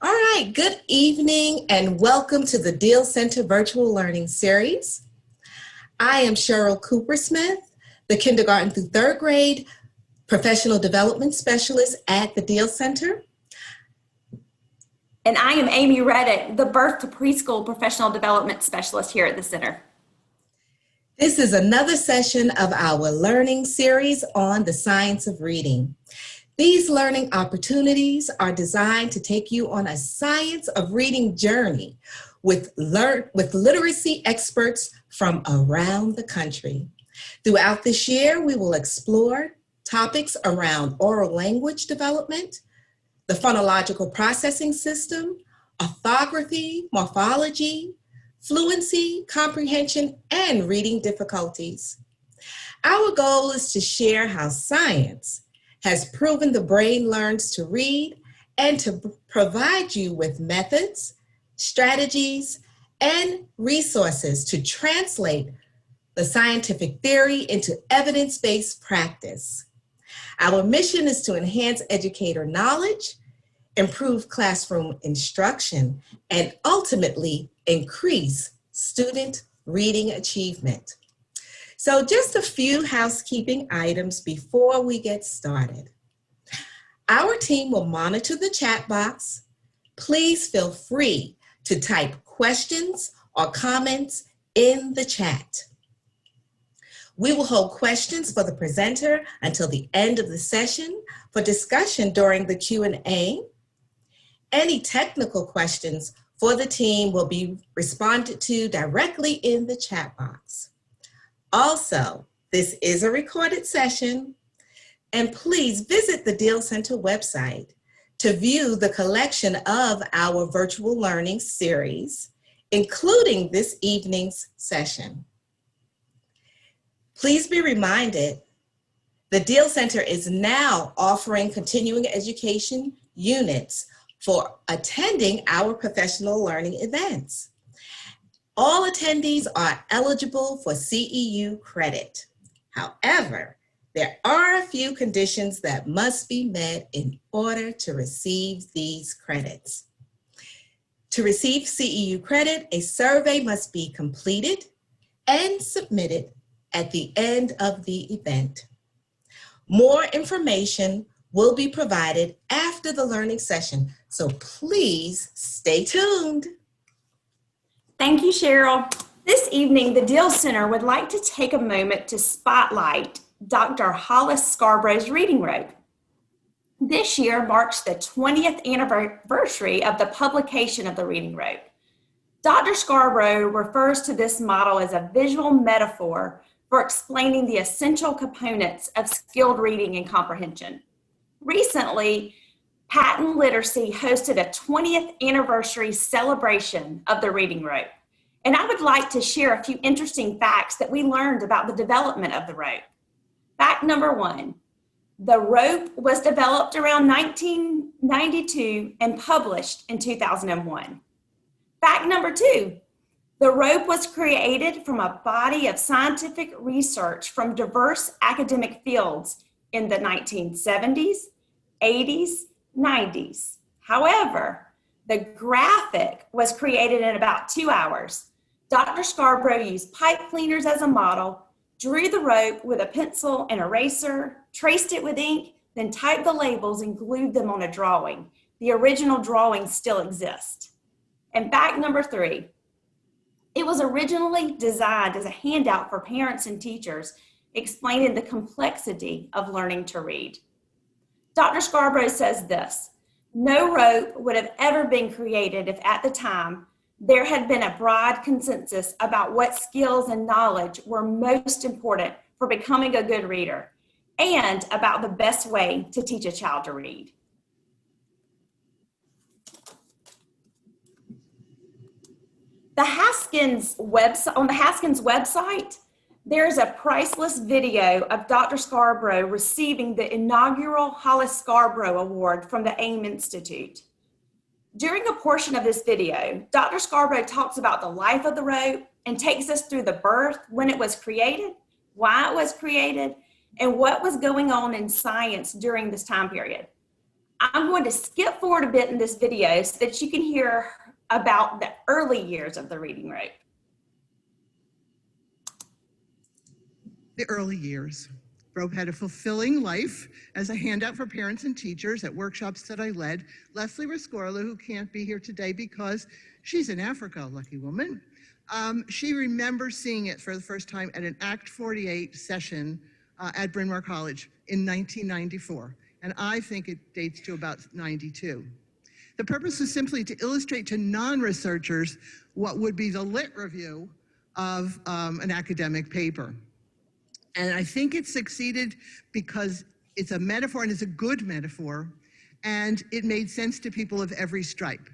All right, good evening and welcome to the Deal Center Virtual Learning Series. I am Cheryl Cooper-Smith, the kindergarten through third grade professional development specialist at the Deal Center. And I am Amy Reddick, the birth to preschool professional development specialist here at the center. This is another session of our learning series on the science of reading. These learning opportunities are designed to take you on a science of reading journey with literacy experts from around the country. Throughout this year, we will explore topics around oral language development, the phonological processing system, orthography, morphology, fluency, comprehension, and reading difficulties. Our goal is to share how science has proven the brain learns to read and to provide you with methods, strategies, and resources to translate the scientific theory into evidence-based practice. Our mission is to enhance educator knowledge, improve classroom instruction, and ultimately increase student reading achievement. So just a few housekeeping items before we get started. Our team will monitor the chat box. Please feel free to type questions or comments in the chat. We will hold questions for the presenter until the end of the session for discussion during the Q&A. Any technical questions for the team will be responded to directly in the chat box. Also, this is a recorded session, and please visit the Deal Center website to view the collection of our virtual learning series, including this evening's session. Please be reminded, the Deal Center is now offering continuing education units for attending our professional learning events. All attendees are eligible for CEU credit. However, there are a few conditions that must be met in order to receive these credits. To receive CEU credit, a survey must be completed and submitted at the end of the event. More information will be provided after the learning session, so please stay tuned. Thank you, Cheryl. This evening, the Deal Center would like to take a moment to spotlight Dr. Hollis Scarborough's reading rope. This year marks the 20th anniversary of the publication of the reading rope. Dr. Scarborough refers to this model as a visual metaphor for explaining the essential components of skilled reading and comprehension. Recently, Patent Literacy hosted a 20th anniversary celebration of the reading rope. And I would like to share a few interesting facts that we learned about the development of the rope. Fact number one, the rope was developed around 1992 and published in 2001. Fact number two, the rope was created from a body of scientific research from diverse academic fields in the 1970s, 80s, 90s. However, the graphic was created in about 2 hours. Dr. Scarborough used pipe cleaners as a model, drew the rope with a pencil and eraser, traced it with ink, then typed the labels and glued them on a drawing. The original drawing still exists. And fact number three, it was originally designed as a handout for parents and teachers explaining the complexity of learning to read. Dr. Scarborough says this, no rope would have ever been created if at the time there had been a broad consensus about what skills and knowledge were most important for becoming a good reader and about the best way to teach a child to read. On the Haskins website, there's a priceless video of Dr. Scarborough receiving the inaugural Hollis Scarborough Award from the AIM Institute. During a portion of this video, Dr. Scarborough talks about the life of the rope and takes us through the birth, when it was created, why it was created, and what was going on in science during this time period. I'm going to skip forward a bit in this video so that you can hear about the early years of the reading rope. The early years. Rope had a fulfilling life as a handout for parents and teachers at workshops that I led. Leslie Rescorla, who can't be here today because she's in Africa, lucky woman, she remembers seeing it for the first time at an Act 48 session at Bryn Mawr College in 1994. And I think it dates to about 92. The purpose was simply to illustrate to non-researchers what would be the lit review of an academic paper. And I think it succeeded because it's a metaphor, and it's a good metaphor, and it made sense to people of every stripe.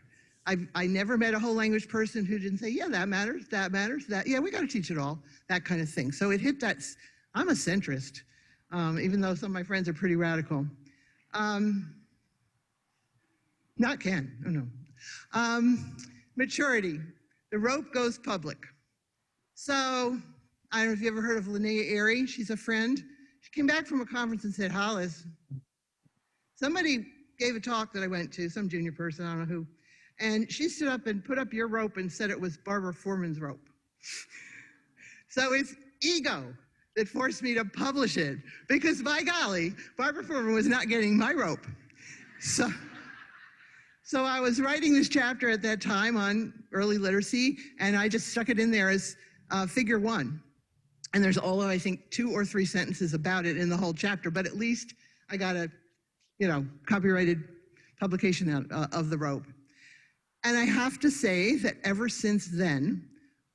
I never met a whole language person who didn't say, yeah, that matters, yeah, we got to teach it all, that kind of thing. So it hit that. I'm a centrist, even though some of my friends are pretty radical. Not Ken, oh no. Maturity, the rope goes public. So, I don't know if you ever heard of Linnea Airy. She's a friend. She came back from a conference and said, Hollis, somebody gave a talk that I went to, some junior person, I don't know who, and she stood up and put up your rope and said it was Barbara Foreman's rope. So it's ego that forced me to publish it, because by golly, Barbara Foreman was not getting my rope. So I was writing this chapter at that time on early literacy, and I just stuck it in there as figure 1. And there's all of, I think, 2 or 3 sentences about it in the whole chapter, but at least I got a, copyrighted publication out of the rope. And I have to say that ever since then,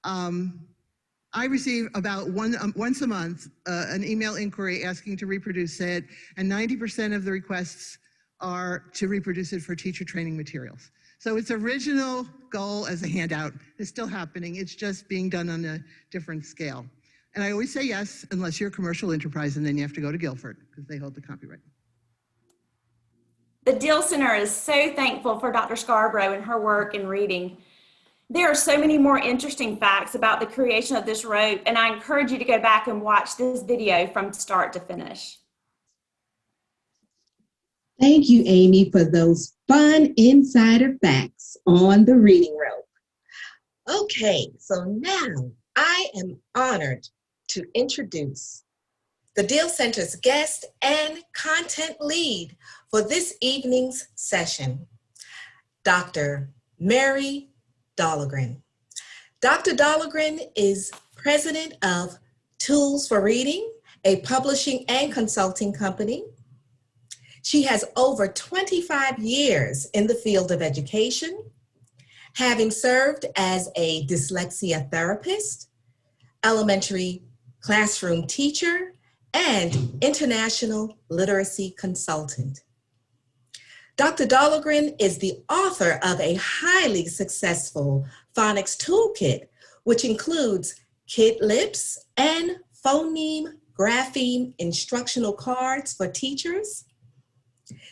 I receive about once a month an email inquiry asking to reproduce it, and 90% of the requests are to reproduce it for teacher training materials. So its original goal as a handout is still happening. It's just being done on a different scale. And I always say yes, unless you're a commercial enterprise, and then you have to go to Guilford because they hold the copyright. The Deal Center is so thankful for Dr. Scarborough and her work in reading. There are so many more interesting facts about the creation of this rope, and I encourage you to go back and watch this video from start to finish. Thank you, Amy, for those fun insider facts on the reading rope. Okay, so now I am honored to introduce the Deal Center's guest and content lead for this evening's session, Dr. Mary Dahlgren. Dr. Dahlgren is president of Tools for Reading, a publishing and consulting company. She has over 25 years in the field of education, having served as a dyslexia therapist, elementary classroom teacher, and international literacy consultant. Dr. Dahlgren is the author of a highly successful phonics toolkit, which includes Kid Lips and phoneme grapheme instructional cards for teachers.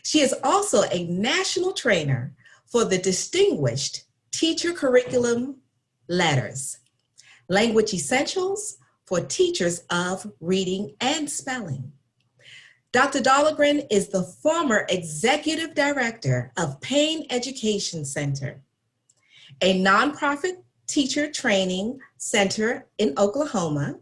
She is also a national trainer for the Distinguished Teacher Curriculum Letters, Language Essentials for Teachers of Reading and Spelling. Dr. Dahlgren is the former executive director of Payne Education Center, a nonprofit teacher training center in Oklahoma.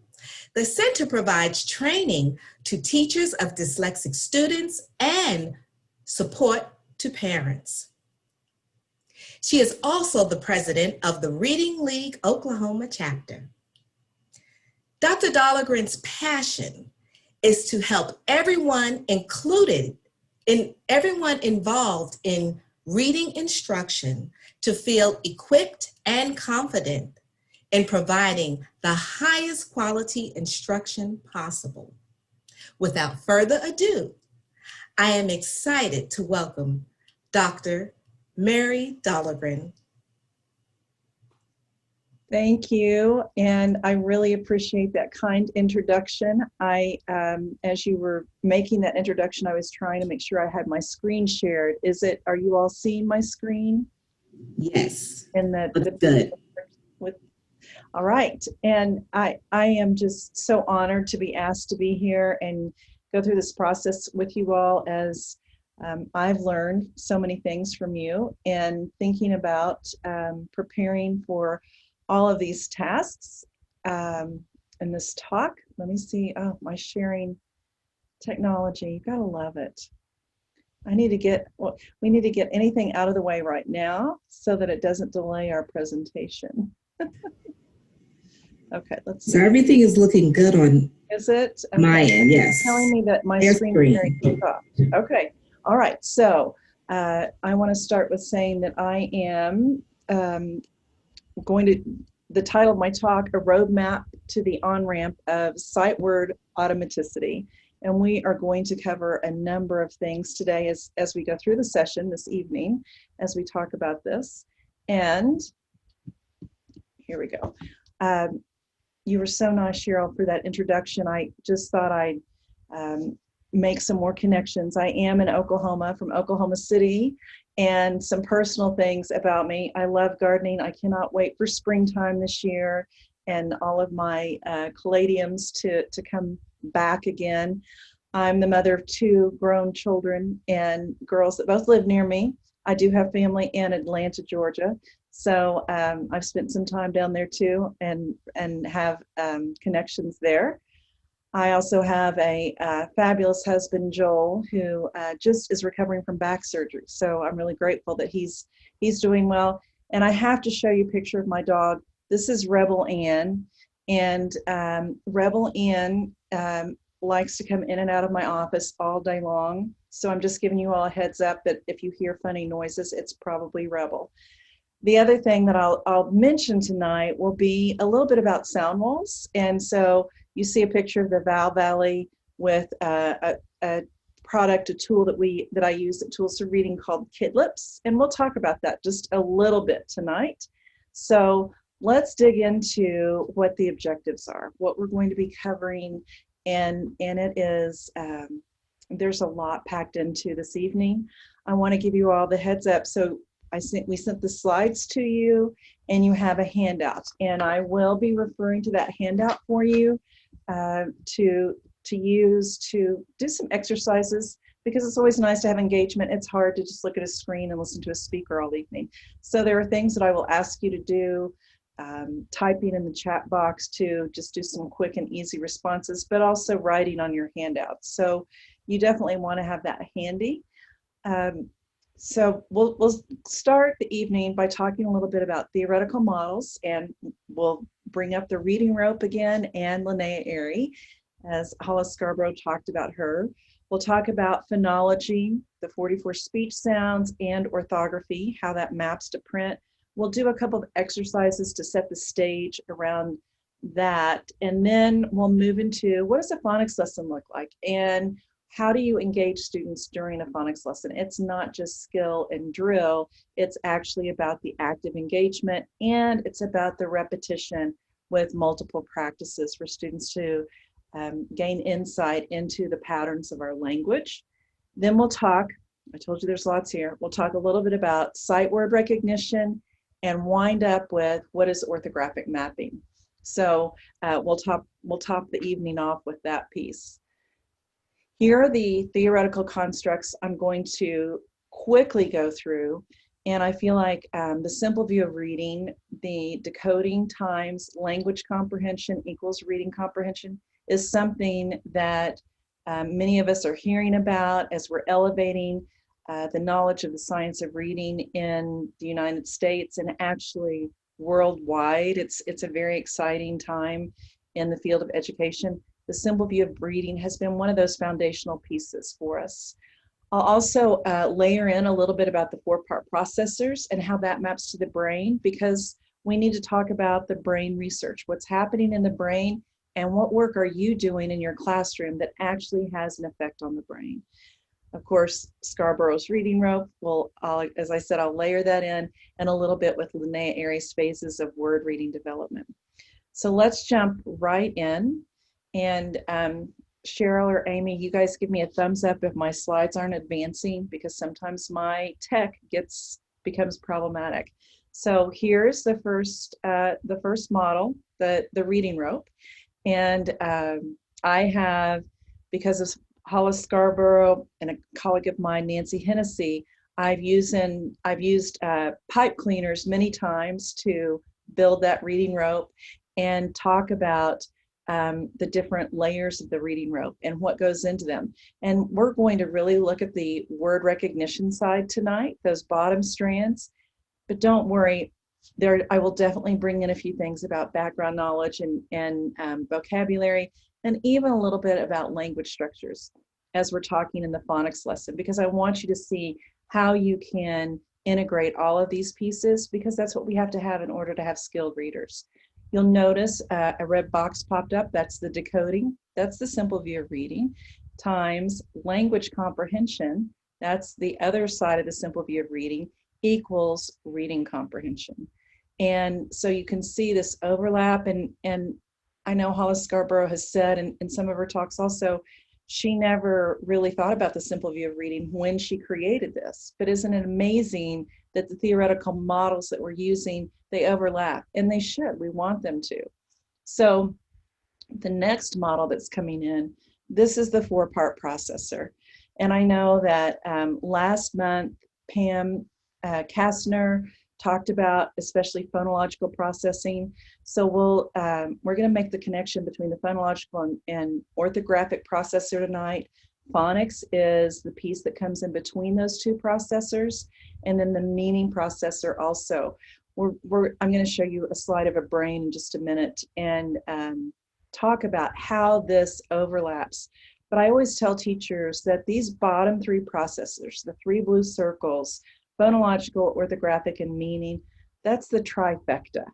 The center provides training to teachers of dyslexic students and support to parents. She is also the president of the Reading League Oklahoma chapter. Dr. Dahlgren's passion is to help everyone involved in reading instruction to feel equipped and confident in providing the highest quality instruction possible. Without further ado, I am excited to welcome Dr. Mary Dahlgren. Thank you, and I really appreciate that kind introduction. As you were making that introduction, I was trying to make sure I had my screen shared. Are you all seeing my screen? Yes, And good. All right, and I am just so honored to be asked to be here and go through this process with you all as I've learned so many things from you, and thinking about preparing for all of these tasks in this talk. Let me see. Oh, my sharing technology. You gotta love it. I need to get, well, we need to get anything out of the way right now so that it doesn't delay our presentation. Okay, let's see. So everything is looking good on Is it? Okay. my end, yes. It's telling me that my Their screen screen. sharing stopped. Okay. All right. So I want to start with saying that I am going to, the title of my talk, A Roadmap to the On-Ramp of Sight Word Automaticity. And we are going to cover a number of things today as we go through the session this evening, as we talk about this. And here we go. You were so nice, Cheryl, for that introduction. I just thought I'd make some more connections. I am in Oklahoma, from Oklahoma City, and some personal things about me. I love gardening. I cannot wait for springtime this year and all of my caladiums to come back again. I'm the mother of 2 grown children and girls that both live near me. I do have family in Atlanta, Georgia. So I've spent some time down there too, and have connections there. I also have a fabulous husband, Joel, who just is recovering from back surgery. So I'm really grateful that he's doing well. And I have to show you a picture of my dog. This is Rebel Ann, and Rebel Ann likes to come in and out of my office all day long. So I'm just giving you all a heads up that if you hear funny noises, it's probably Rebel. The other thing that I'll mention tonight will be a little bit about sound walls. And so you see a picture of the Val Valley with a product, a tool that I use at Tools for Reading called Kidlips. And we'll talk about that just a little bit tonight. So let's dig into what the objectives are, what we're going to be covering. And it is, there's a lot packed into this evening. I want to give you all the heads up. So we sent the slides to you, and you have a handout, and I will be referring to that handout for you to use to do some exercises, because it's always nice to have engagement. It's hard to just look at a screen and listen to a speaker all evening. So there are things that I will ask you to do, typing in the chat box to just do some quick and easy responses, but also writing on your handouts. So you definitely want to have that handy. So we'll start the evening by talking a little bit about theoretical models, and we'll bring up the reading rope again and Linnea Airy, as Hollis Scarborough talked about her. We'll talk about phonology, the 44 speech sounds, and orthography, how that maps to print. We'll do a couple of exercises to set the stage around that, and then we'll move into what does a phonics lesson look like, and how do you engage students during a phonics lesson? It's not just skill and drill, it's actually about the active engagement, and it's about the repetition with multiple practices for students to gain insight into the patterns of our language. Then we'll talk, I told you there's lots here, we'll talk a little bit about sight word recognition and wind up with what is orthographic mapping. So we'll top the evening off with that piece. Here are the theoretical constructs I'm going to quickly go through, and I feel like the simple view of reading, the decoding times language comprehension equals reading comprehension, is something that many of us are hearing about as we're elevating the knowledge of the science of reading in the United States and actually worldwide. It's a very exciting time in the field of education. The simple view of reading has been one of those foundational pieces for us. I'll also layer in a little bit about the 4-part processors and how that maps to the brain, because we need to talk about the brain research, what's happening in the brain, and what work are you doing in your classroom that actually has an effect on the brain. Of course, Scarborough's reading rope, as I said, I'll layer that in, and a little bit with Linnea Airy's phases of word reading development. So let's jump right in. And Cheryl or Amy, you guys give me a thumbs up if my slides aren't advancing, because sometimes my tech becomes problematic. So here's the first model, the reading rope. And I have, because of Hollis Scarborough and a colleague of mine, Nancy Hennessy, I've used pipe cleaners many times to build that reading rope and talk about the different layers of the reading rope and what goes into them. And we're going to really look at the word recognition side tonight, those bottom strands. But don't worry, I will definitely bring in a few things about background knowledge and vocabulary, and even a little bit about language structures as we're talking in the phonics lesson, because I want you to see how you can integrate all of these pieces, because that's what we have to have in order to have skilled readers. You'll notice a red box popped up. That's the decoding. That's the simple view of reading times language comprehension. That's the other side of the simple view of reading equals reading comprehension. And so you can see this overlap, and I know Hollis Scarborough has said in some of her talks also, she never really thought about the simple view of reading when she created this. But isn't it amazing that the theoretical models that we're using, they overlap, and they should, we want them to. So the next model that's coming in, this is the 4-part processor. And I know that last month, Pam Kastner talked about especially phonological processing. So we're going to make the connection between the phonological and orthographic processor tonight. Phonics is the piece that comes in between those two processors, and then the meaning processor also. I'm going to show you a slide of a brain in just a minute and talk about how this overlaps. But I always tell teachers that these bottom 3 processors, the 3 blue circles, phonological, orthographic, and meaning, that's the trifecta.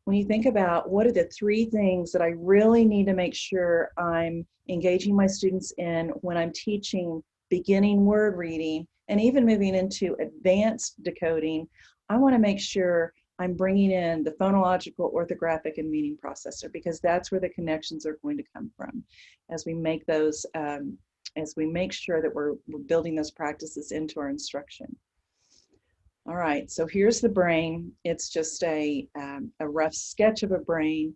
When you think about what are the 3 things that I really need to make sure I'm engaging my students in when I'm teaching beginning word reading and even moving into advanced decoding, I want to make sure I'm bringing in the phonological, orthographic, and meaning processor, because that's where the connections are going to come from as we make those, as we make sure that we're building those practices into our instruction. All right, so here's the brain. It's just a rough sketch of a brain,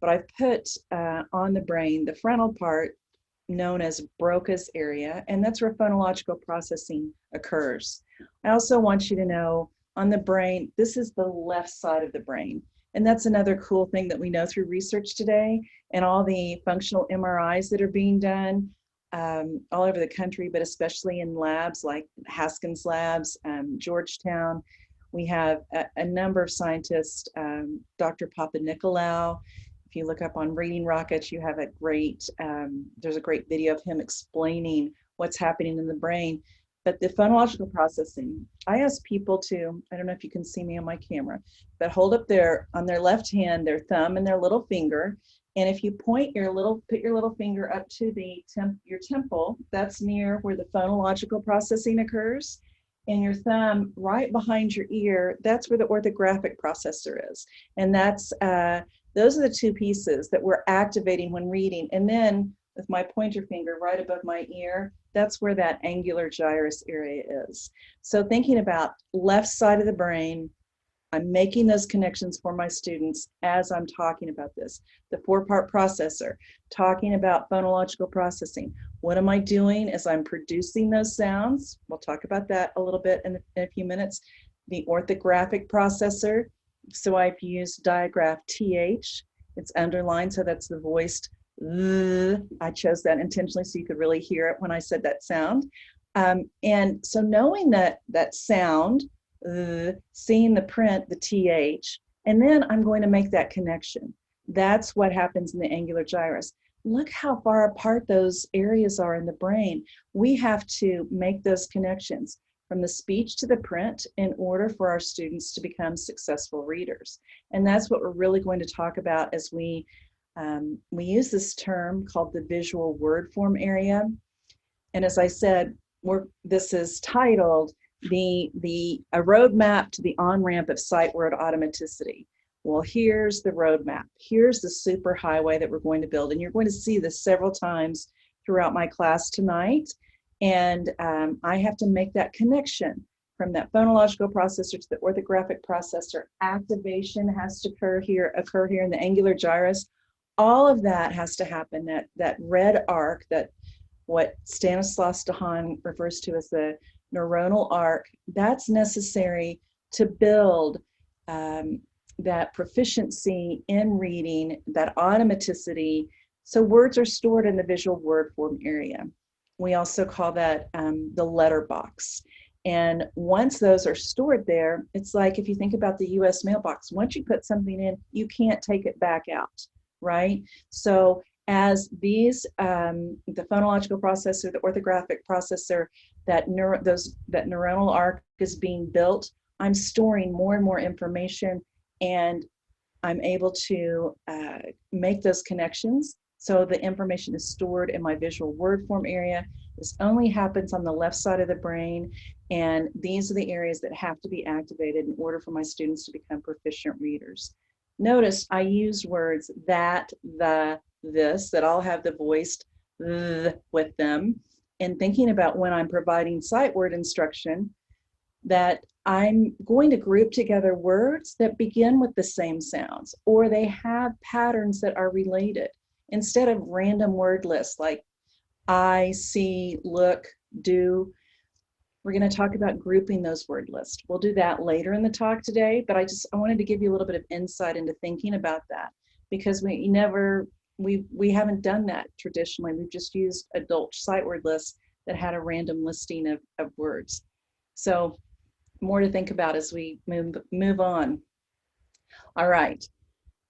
but I've put on the brain the frontal part known as Broca's area, and that's where phonological processing occurs. I also want you to know on the brain, this is the left side of the brain. And that's another cool thing that we know through research today and all the functional MRIs that are being done all over the country, but especially in labs like Haskins Labs, Georgetown. We have a number of scientists, Dr. Papanikolaou. If you look up on Reading Rockets, you have there's a great video of him explaining what's happening in the brain. But the phonological processing, I ask people to, I don't know if you can see me on my camera, but hold up on their left hand, their thumb and their little finger. And if you put your little finger up to your temple, that's near where the phonological processing occurs. And your thumb right behind your ear, that's where the orthographic processor is. And those are the 2 pieces that we're activating when reading. And then with my pointer finger right above my ear, that's where that angular gyrus area is. So thinking about left side of the brain, I'm making those connections for my students as I'm talking about this. The 4-part processor, talking about phonological processing. What am I doing as I'm producing those sounds? We'll talk about that a little bit in a few minutes. The orthographic processor, so I've used digraph TH. It's underlined, so that's the voiced I chose that intentionally so you could really hear it when I said that sound. And so knowing that sound, seeing the print, the TH, and then I'm going to make that connection. That's what happens in the angular gyrus. Look how far apart those areas are in the brain. We have to make those connections from the speech to the print in order for our students to become successful readers. And that's what we're really going to talk about as we use this term called the visual word form area. And as I said, this is titled a roadmap to the on-ramp of sight word automaticity. Well, here's the roadmap. Here's the super highway that we're going to build. And you're going to see this several times throughout my class tonight. And I have to make that connection from that phonological processor to the orthographic processor. Activation has to occur here in the angular gyrus. All of that has to happen. That red arc, that what Stanislaus Dehaene refers to as the neuronal arc. That's necessary to build that proficiency in reading, that automaticity. So words are stored in the visual word form area. We also call that the letterbox. And once those are stored there, it's like if you think about the US mailbox, once you put something in, you can't take it back out, right? So as these, the phonological processor, the orthographic processor, that neuronal arc is being built, I'm storing more and more information, and I'm able to make those connections. So the information is stored in my visual word form area. This only happens on the left side of the brain, and these are the areas that have to be activated in order for my students to become proficient readers. Notice I use words that, the, this, that all have the voiced th with them, and thinking about when I'm providing sight word instruction, that I'm going to group together words that begin with the same sounds, or they have patterns that are related, instead of random word lists like I, see, look, do. We're going to talk about grouping those word lists. We'll do that later in the talk today, but I wanted to give you a little bit of insight into thinking about that, because we haven't done that traditionally. We've just used adult sight word lists that had a random listing of words. So more to think about as we move on. All right,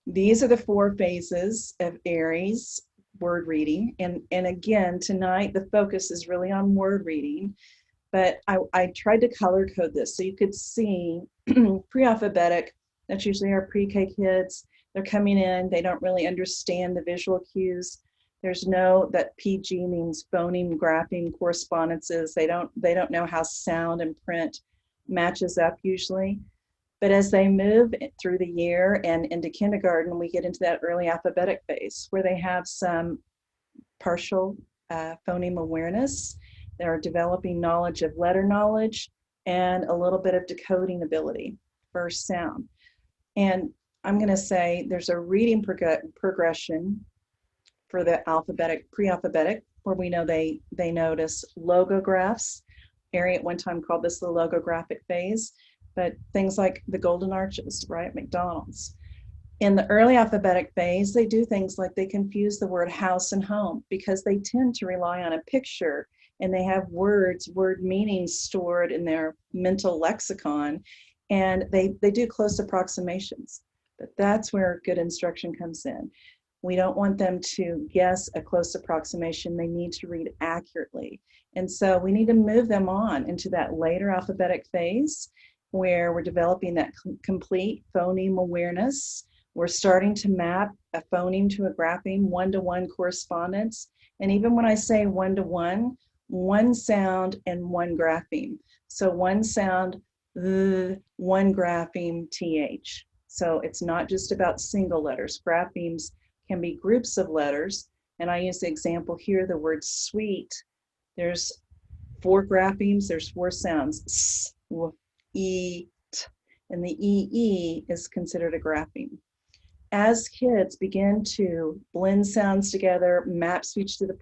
these are the 4 phases of Aries word reading, and again tonight the focus is really on word reading, but I tried to color code this so you could see pre-alphabetic. That's usually our pre-K kids. They're coming in, they don't really understand the visual cues. There's that PG means phoneme, grapheme, correspondences. They don't know how sound and print matches up usually. But as they move through the year and into kindergarten, we get into that early alphabetic phase where they have some partial phoneme awareness. They're developing knowledge of letter knowledge and a little bit of decoding ability for sound. And I'm going to say there's a reading progression for the alphabetic, pre-alphabetic, where we know they notice logographs. Ari at one time called this the logographic phase, but things like the golden arches, right, McDonald's. In the early alphabetic phase, they do things like they confuse the word house and home because they tend to rely on a picture, and they have word meanings stored in their mental lexicon, and they do close approximations. But that's where good instruction comes in. We don't want them to guess a close approximation. They need to read accurately. And so we need to move them on into that later alphabetic phase where we're developing that complete phoneme awareness. We're starting to map a phoneme to a grapheme, one-to-one correspondence. And even when I say one-to-one, one sound and one grapheme. So one sound, one grapheme, TH. So it's not just about single letters. Graphemes can be groups of letters. And I use the example here, the word sweet. There's 4 graphemes, there's 4 sounds. S, w, e, t. And the EE is considered a grapheme. As kids begin to blend sounds together, map speech to the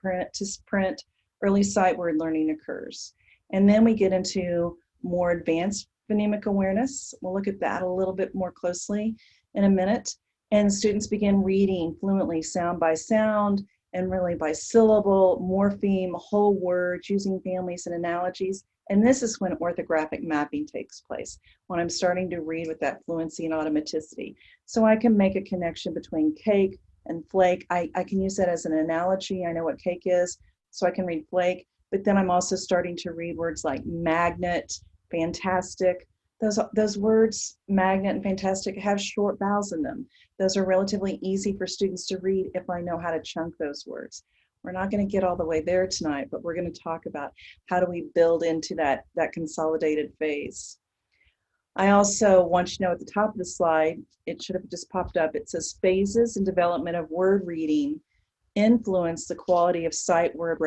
print, early sight word learning occurs. And then we get into more advanced phonemic awareness. We'll look at that a little bit more closely in a minute. And students begin reading fluently sound by sound and really by syllable, morpheme, whole words, using families and analogies. And this is when orthographic mapping takes place, when I'm starting to read with that fluency and automaticity. So I can make a connection between cake and flake. I can use that as an analogy. I know what cake is, so I can read flake, but then I'm also starting to read words like magnet, fantastic. Those words, magnet and fantastic, have short vowels in them. Those are relatively easy for students to read if I know how to chunk those words. We're not going to get all the way there tonight, but we're going to talk about how do we build into that consolidated phase. I also want you to know at the top of the slide, it should have just popped up, it says phases in development of word reading influence the quality of sight word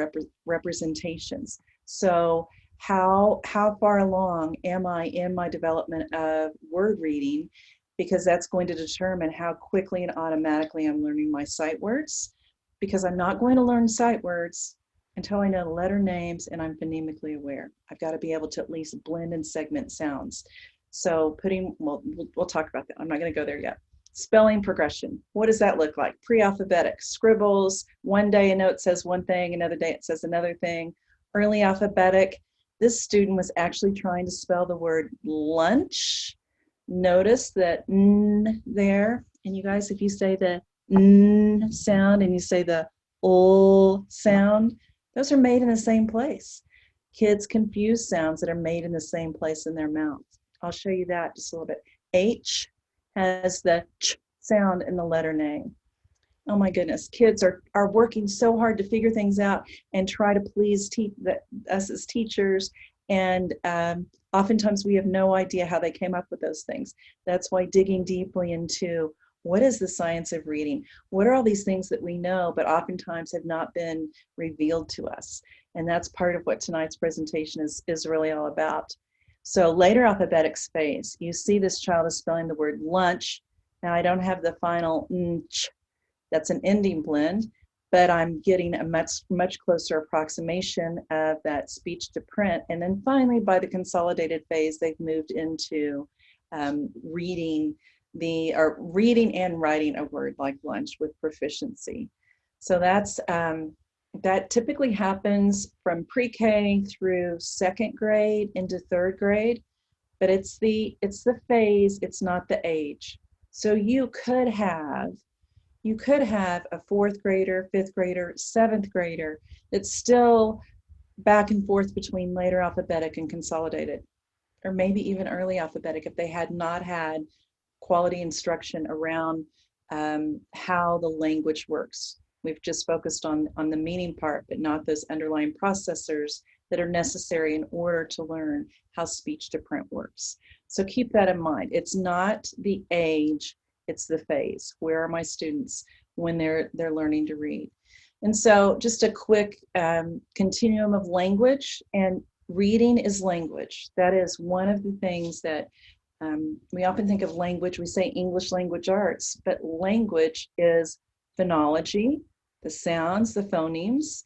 representations. So how far along am I in my development of word reading? Because that's going to determine how quickly and automatically I'm learning my sight words. Because I'm not going to learn sight words until I know the letter names and I'm phonemically aware. I've got to be able to at least blend and segment sounds. So we'll talk about that. I'm not going to go there yet. Spelling progression. What does that look like? Pre-alphabetic, scribbles. One day a note says one thing, another day it says another thing. Early alphabetic. This student was actually trying to spell the word lunch. Notice that N there. And you guys, if you say the N sound and you say the O sound, those are made in the same place. Kids confuse sounds that are made in the same place in their mouth. I'll show you that just a little bit. Us the ch sound in the letter name. Oh my goodness, kids are working so hard to figure things out and try to please us as teachers. And oftentimes we have no idea how they came up with those things. That's why digging deeply into what is the science of reading? What are all these things that we know, but oftentimes have not been revealed to us? And that's part of what tonight's presentation is really all about. So later alphabetic space, you see this child is spelling the word lunch. Now I don't have the final nch, that's an ending blend, but I'm getting a much closer approximation of that speech to print. And then finally, by the consolidated phase, they've moved into reading and writing a word like lunch with proficiency. So that typically happens from pre-K through second grade into third grade, but it's the phase, it's not the age. So you could have a fourth grader, fifth grader, seventh grader that's still back and forth between later alphabetic and consolidated, or maybe even early alphabetic if they had not had quality instruction around how the language works. We've just focused on the meaning part, but not those underlying processors that are necessary in order to learn how speech to print works. So keep that in mind. It's not the age, it's the phase. Where are my students when they're learning to read? And so just a quick continuum of language, and reading is language. That is one of the things that we often think of language, we say English language arts, but language is phonology, the sounds, the phonemes,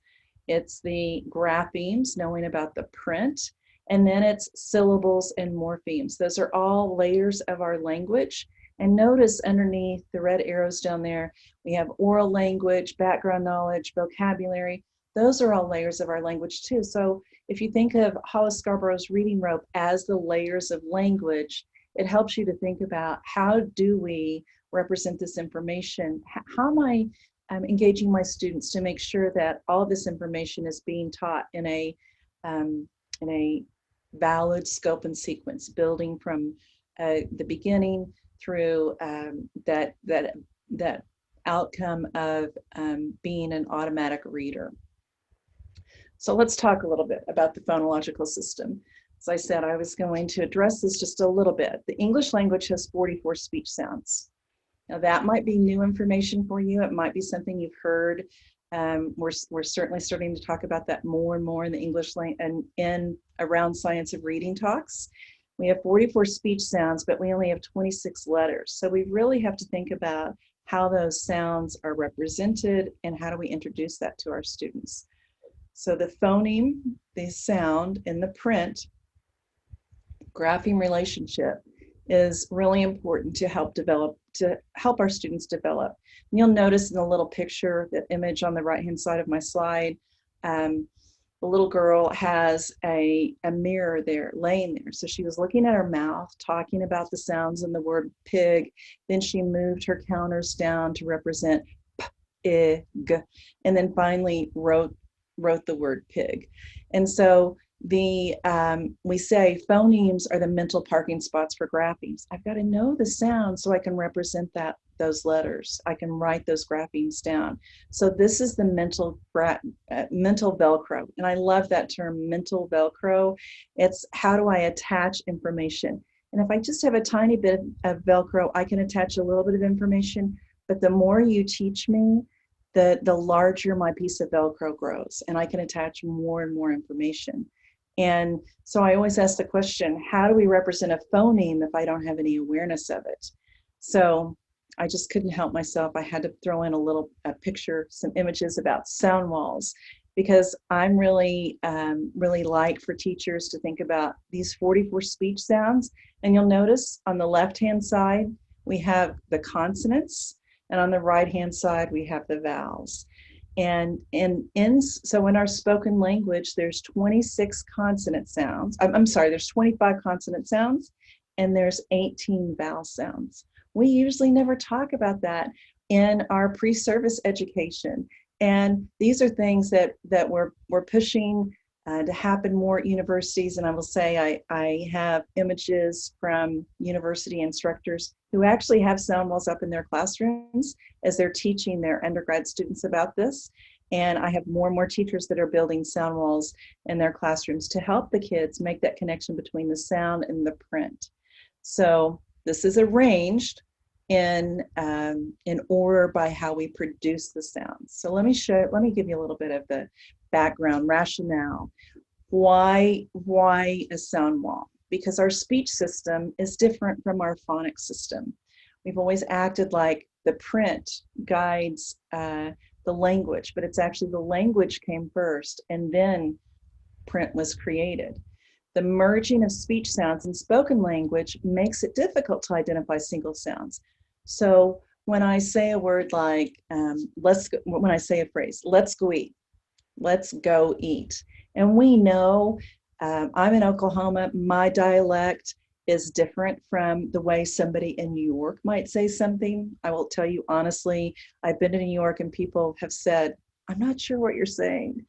it's the graphemes, knowing about the print, and then it's syllables and morphemes. Those are all layers of our language. And notice underneath the red arrows down there, we have oral language, background knowledge, vocabulary. Those are all layers of our language too. So if you think of Hollis Scarborough's reading rope as the layers of language, it helps you to think about how do we represent this information? How am I engaging my students to make sure that all of this information is being taught in a valid scope and sequence, building from the beginning through that outcome of being an automatic reader. So let's talk a little bit about the phonological system. As I said, I was going to address this just a little bit. The English language has 44 speech sounds. Now that might be new information for you. It might be something you've heard. We're certainly starting to talk about that more and more in the English language and in around science of reading talks. We have 44 speech sounds, but we only have 26 letters. So we really have to think about how those sounds are represented and how do we introduce that to our students. So the phoneme, the sound, and the print grapheme relationship is really important to help our students develop. And you'll notice in the little picture, that image on the right-hand side of my slide, the little girl has a mirror there, laying there. So she was looking at her mouth, talking about the sounds in the word pig. Then she moved her counters down to represent p, I, g, and then finally wrote the word pig. And so we say phonemes are the mental parking spots for graphemes. I've got to know the sound so I can represent those letters. I can write those graphemes down. So this is the mental Velcro. And I love that term, mental Velcro. It's how do I attach information? And if I just have a tiny bit of Velcro, I can attach a little bit of information. But the more you teach me, the larger my piece of Velcro grows, and I can attach more and more information. And so I always ask the question, how do we represent a phoneme if I don't have any awareness of it? So I just couldn't help myself. I had to throw in a picture, some images about sound walls because I'm really, really like for teachers to think about these 44 speech sounds. And you'll notice on the left-hand side, we have the consonants, and on the right-hand side, we have the vowels. And so in our spoken language, there's 26 consonant sounds. I'm sorry, there's 25 consonant sounds, and there's 18 vowel sounds. We usually never talk about that in our pre-service education. And these are things that we're pushing to happen more at universities. And I will say I have images from university instructors who actually have sound walls up in their classrooms as they're teaching their undergrad students about this. And I have more and more teachers that are building sound walls in their classrooms to help the kids make that connection between the sound and the print. So this is arranged in order by how we produce the sounds. So let me give you a little bit of the background rationale. Why a sound wall? Because our speech system is different from our phonics system. We've always acted like the print guides the language, but it's actually the language came first and then print was created. The merging of speech sounds in spoken language makes it difficult to identify single sounds. So when I say a word like, when I say a phrase, let's go eat, let's go eat. And we know, I'm in Oklahoma, my dialect is different from the way somebody in New York might say something. I will tell you honestly, I've been to New York and people have said, I'm not sure what you're saying.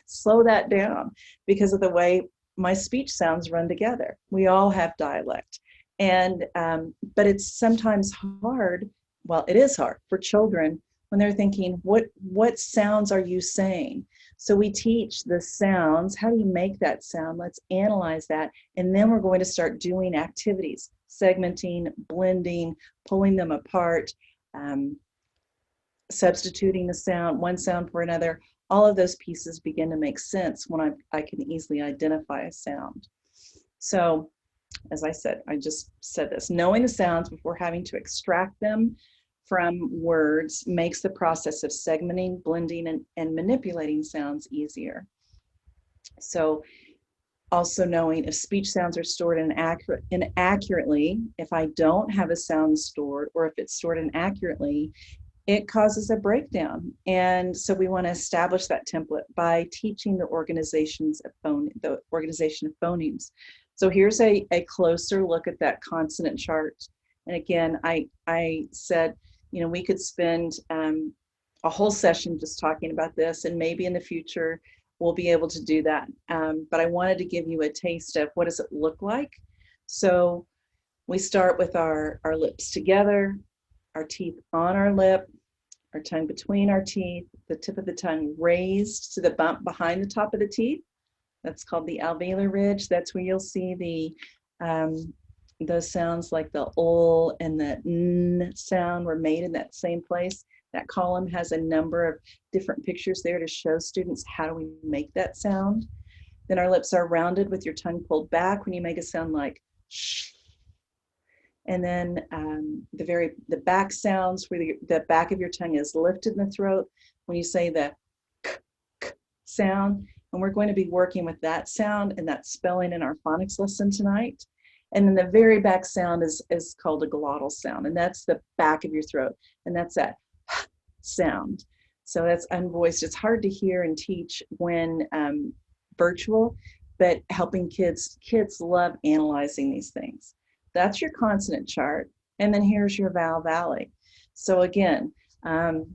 Slow that down, because of the way my speech sounds run together. We all have dialect. And, but it's sometimes hard, well, it is hard for children when they're thinking, what sounds are you saying? So we teach the sounds. How do you make that sound? Let's analyze that. And then we're going to start doing activities, segmenting, blending, pulling them apart, substituting the sound, one sound for another. All of those pieces begin to make sense when I can easily identify a sound. So as I said, I just said this, knowing the sounds before having to extract them from words makes the process of segmenting, blending, and manipulating sounds easier. So also knowing if speech sounds are stored inaccurately, if I don't have a sound stored, or if it's stored inaccurately, it causes a breakdown. And so we want to establish that template by teaching the organization of phonemes. So here's a closer look at that consonant chart. And again, I said, you know, we could spend a whole session just talking about this, and maybe in the future we'll be able to do that. But I wanted to give you a taste of what does it look like. So we start with our lips together, our teeth on our lip, our tongue between our teeth, the tip of the tongue raised to the bump behind the top of the teeth. That's called the alveolar ridge. That's where you'll see those sounds like the ul and the n sound were made in that same place. That column has a number of different pictures there to show students how do we make that sound. Then our lips are rounded with your tongue pulled back when you make a sound like sh. And then the back sounds where the back of your tongue is lifted in the throat when you say the k, k sound. And we're going to be working with that sound and that spelling in our phonics lesson tonight. And then the very back sound is called a glottal sound, and that's the back of your throat, and that's that sound. So that's unvoiced. It's hard to hear and teach when virtual, but helping kids love analyzing these things. That's your consonant chart, and then here's your vowel valley. So again,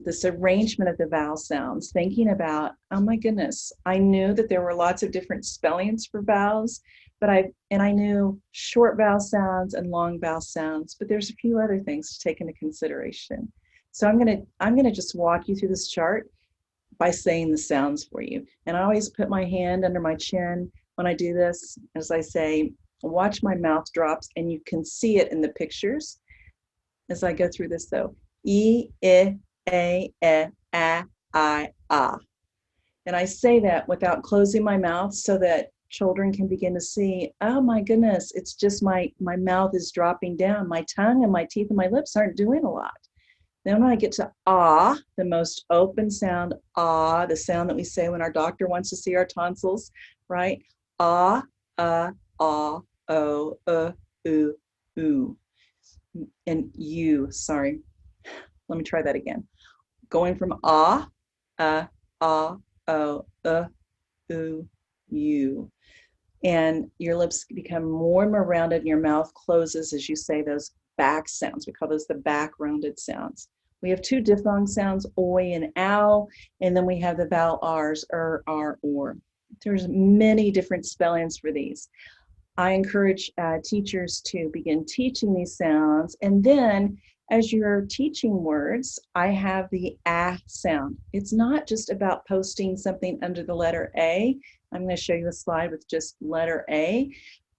this arrangement of the vowel sounds, thinking about, oh my goodness, I knew that there were lots of different spellings for vowels, but I knew short vowel sounds and long vowel sounds, but there's a few other things to take into consideration. So I'm gonna just walk you through this chart by saying the sounds for you. And I always put my hand under my chin when I do this. As I say, watch my mouth drops, and you can see it in the pictures as I go through this though. E, I, A, E, A, I, A. And I say that without closing my mouth so that children can begin to see, oh my goodness, it's just my mouth is dropping down. My tongue and my teeth and my lips aren't doing a lot. Then when I get to ah, the most open sound, ah, the sound that we say when our doctor wants to see our tonsils, right? Ah, ah, o, oo, oo. And you, sorry. Let me try that again. Going from ah, o, oo, you. And your lips become more and more rounded and your mouth closes as you say those back sounds. We call those the back rounded sounds. We have two diphthong sounds, oi and ow, and then we have the vowel r's, r, or. There's many different spellings for these. I encourage teachers to begin teaching these sounds, and then as you're teaching words, I have the ah sound. It's not just about posting something under the letter A. I'm going to show you a slide with just letter A,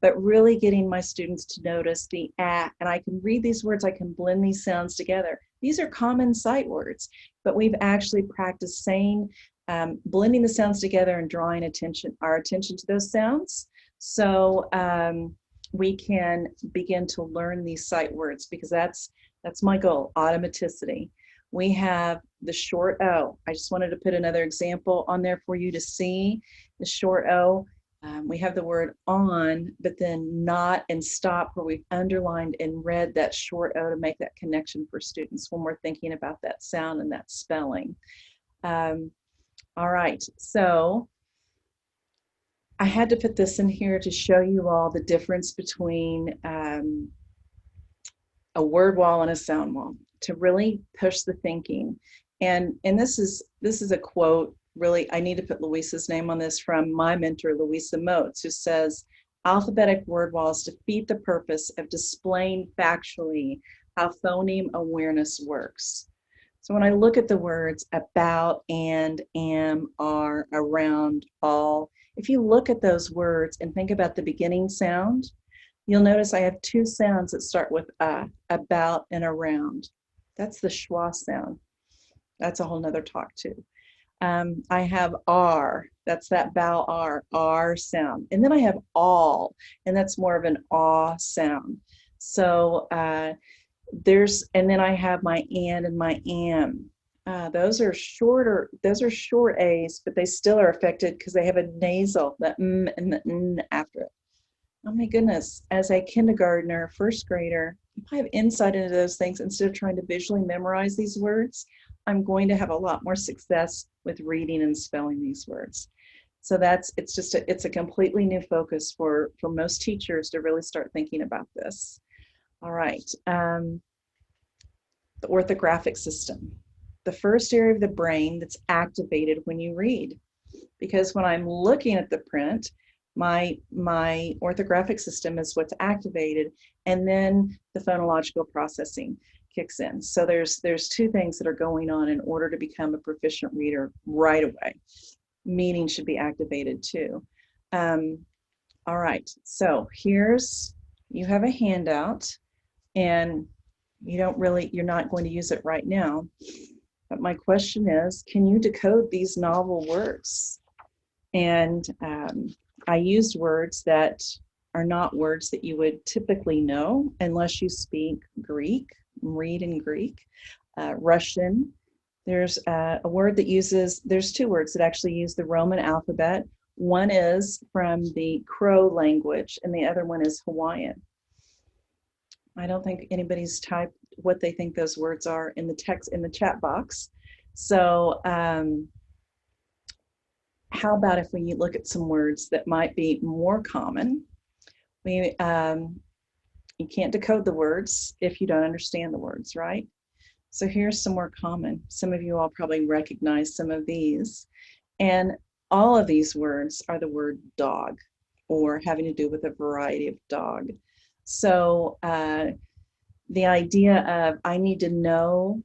but really getting my students to notice the ah, and I can read these words, I can blend these sounds together. These are common sight words, but we've actually practiced saying, blending the sounds together and drawing our attention to those sounds. So we can begin to learn these sight words, because that's my goal, automaticity. We have the short O. I just wanted to put another example on there for you to see the short O. We have the word on, but then not and stop, where we've underlined and read that short O to make that connection for students when we're thinking about that sound and that spelling. All right, so I had to put this in here to show you all the difference between a word wall and a sound wall, to really push the thinking. And this is a quote, really, I need to put Louisa's name on this, from my mentor, Louisa Motes, who says, alphabetic word walls defeat the purpose of displaying factually how phoneme awareness works. So when I look at the words about, and, am, are, around, all, if you look at those words and think about the beginning sound, you'll notice I have two sounds that start with about and around. That's the schwa sound. That's a whole nother talk too. I have R, that's that vowel R sound. And then I have all, and that's more of an aw sound. So and then I have my and my am. Those are short A's, but they still are affected because they have a nasal, the and the n after it. Oh my goodness, as a kindergartner, first grader, if I have insight into those things, instead of trying to visually memorize these words, I'm going to have a lot more success with reading and spelling these words. So it's a completely new focus for most teachers to really start thinking about this. All right, the orthographic system. The first area of the brain that's activated when you read. Because when I'm looking at the print, my orthographic system is what's activated, and then the phonological processing kicks in. So there's two things that are going on in order to become a proficient reader right away. Meaning should be activated too. All right, so you have a handout, and you're not going to use it right now. But my question is, can you decode these novel words? And I used words that are not words that you would typically know unless you speak Greek, read in Greek, Russian. There's a word that there's two words that actually use the Roman alphabet. One is from the Crow language, and the other one is Hawaiian. I don't think anybody's typed what they think those words are in the text in the chat box. So how about if we look at some words that might be more common? You can't decode the words if you don't understand the words, right? So here's some more common. Some of you all probably recognize some of these. And all of these words are the word dog, or having to do with a variety of dog. So the idea of, I need to know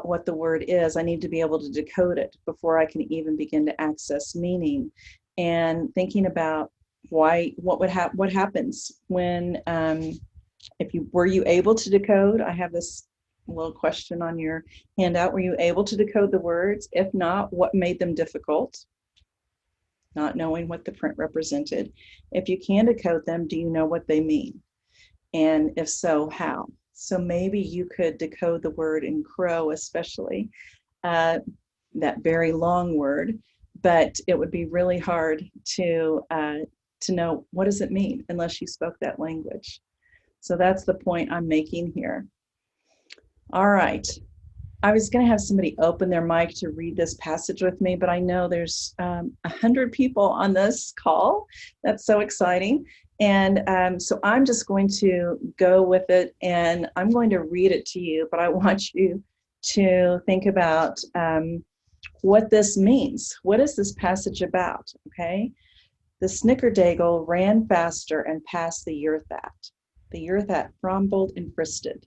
what the word is, I need to be able to decode it before I can even begin to access meaning. And thinking about what happens when, were you able to decode? I have this little question on your handout. Were you able to decode the words? If not, what made them difficult? Not knowing what the print represented. If you can decode them, do you know what they mean? And if so, how? So maybe you could decode the word in crow, especially that very long word, but it would be really hard to know what does it mean unless you spoke that language. So that's the point I'm making here. All right. I was going to have somebody open their mic to read this passage with me, but I know there's 100 people on this call. That's so exciting. And so I'm just going to go with it, and I'm going to read it to you, but I want you to think about what this means. What is this passage about? Okay. The snickerdagle ran faster and passed the earthat. The earthat frombled and fristed.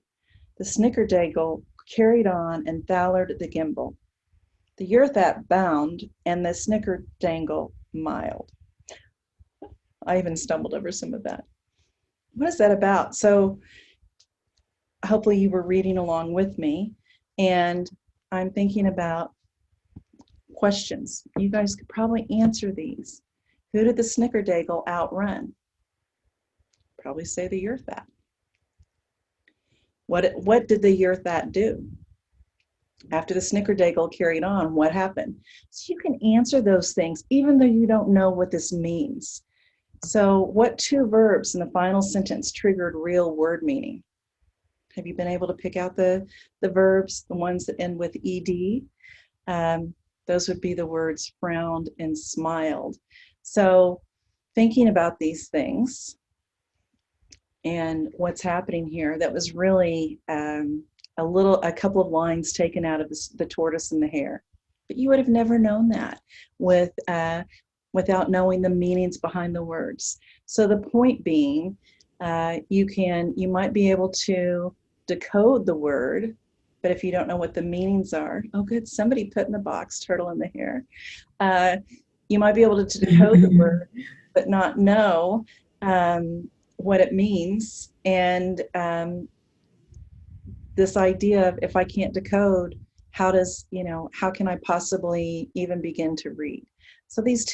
The snickerdagle carried on and thalered the gimble. The earthat bound and the snickerdangle miled. I even stumbled over some of that. What is that about? So hopefully you were reading along with me, and I'm thinking about questions. You guys could probably answer these. Who did the snickerdagle outrun? Probably say the earthat. What did the earthat do? After the snickerdagle carried on, what happened? So you can answer those things even though you don't know what this means. So what two verbs in the final sentence triggered real word meaning? Have you been able to pick out the verbs, the ones that end with ed? Those would be the words frowned and smiled. So thinking about these things and what's happening here, that was really a couple of lines taken out of the tortoise and the hare. But you would have never known that without knowing the meanings behind the words. So the point being, you might be able to decode the word, but if you don't know what the meanings are, oh good, somebody put in the box turtle in the hare. You might be able to decode the word, but not know what it means. And this idea of, if I can't decode, how can I possibly even begin to read? So these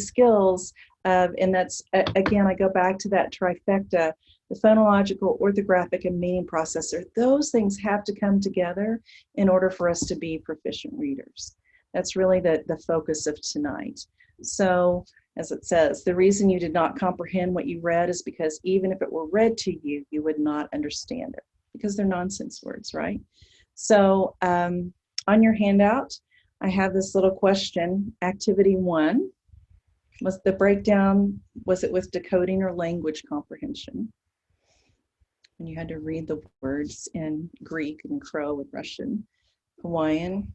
skills, and that's, again, I go back to that trifecta, the phonological, orthographic, and meaning processor. Those things have to come together in order for us to be proficient readers. That's really the focus of tonight. So, as it says, the reason you did not comprehend what you read is because even if it were read to you, you would not understand it, because they're nonsense words, right? So on your handout, I have this little question, activity 1. Was the breakdown, was it with decoding or language comprehension? And you had to read the words in Greek and Crow and Russian, Hawaiian.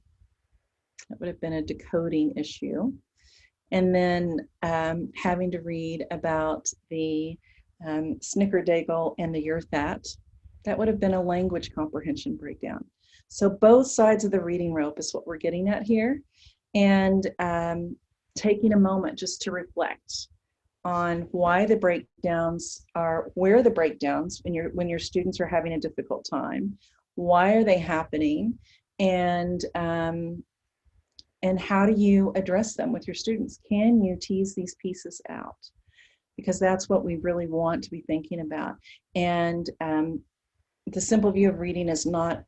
That would have been a decoding issue. And then having to read about the snickerdagle and the earthat, that would have been a language comprehension breakdown. So both sides of the reading rope is what we're getting at here, and taking a moment just to reflect on why the breakdowns are, where the breakdowns when your students are having a difficult time, why are they happening, and how do you address them with your students? Can you tease these pieces out? Because that's what we really want to be thinking about. And the simple view of reading is not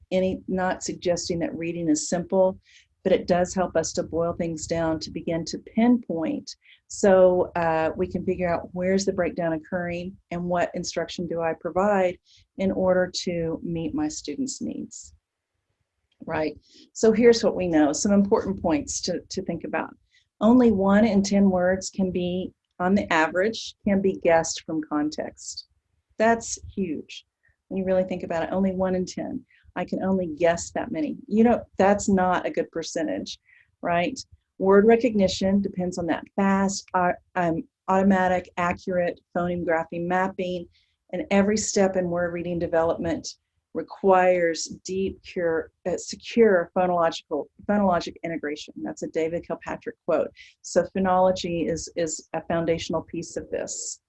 suggesting that reading is simple, but it does help us to boil things down, to begin to pinpoint, so we can figure out where's the breakdown occurring and what instruction do I provide in order to meet my students' needs. Right, so here's what we know, some important points to think about. Only 1 in 10 words can be, on the average, can be guessed from context. That's huge. When you really think about it, only 1 in 10. I can only guess that many. That's not a good percentage, right? Word recognition depends on that fast, automatic, accurate phoneme grapheme mapping, and every step in word reading development requires deep, secure phonologic integration. That's a David Kilpatrick quote. So phonology is a foundational piece of this.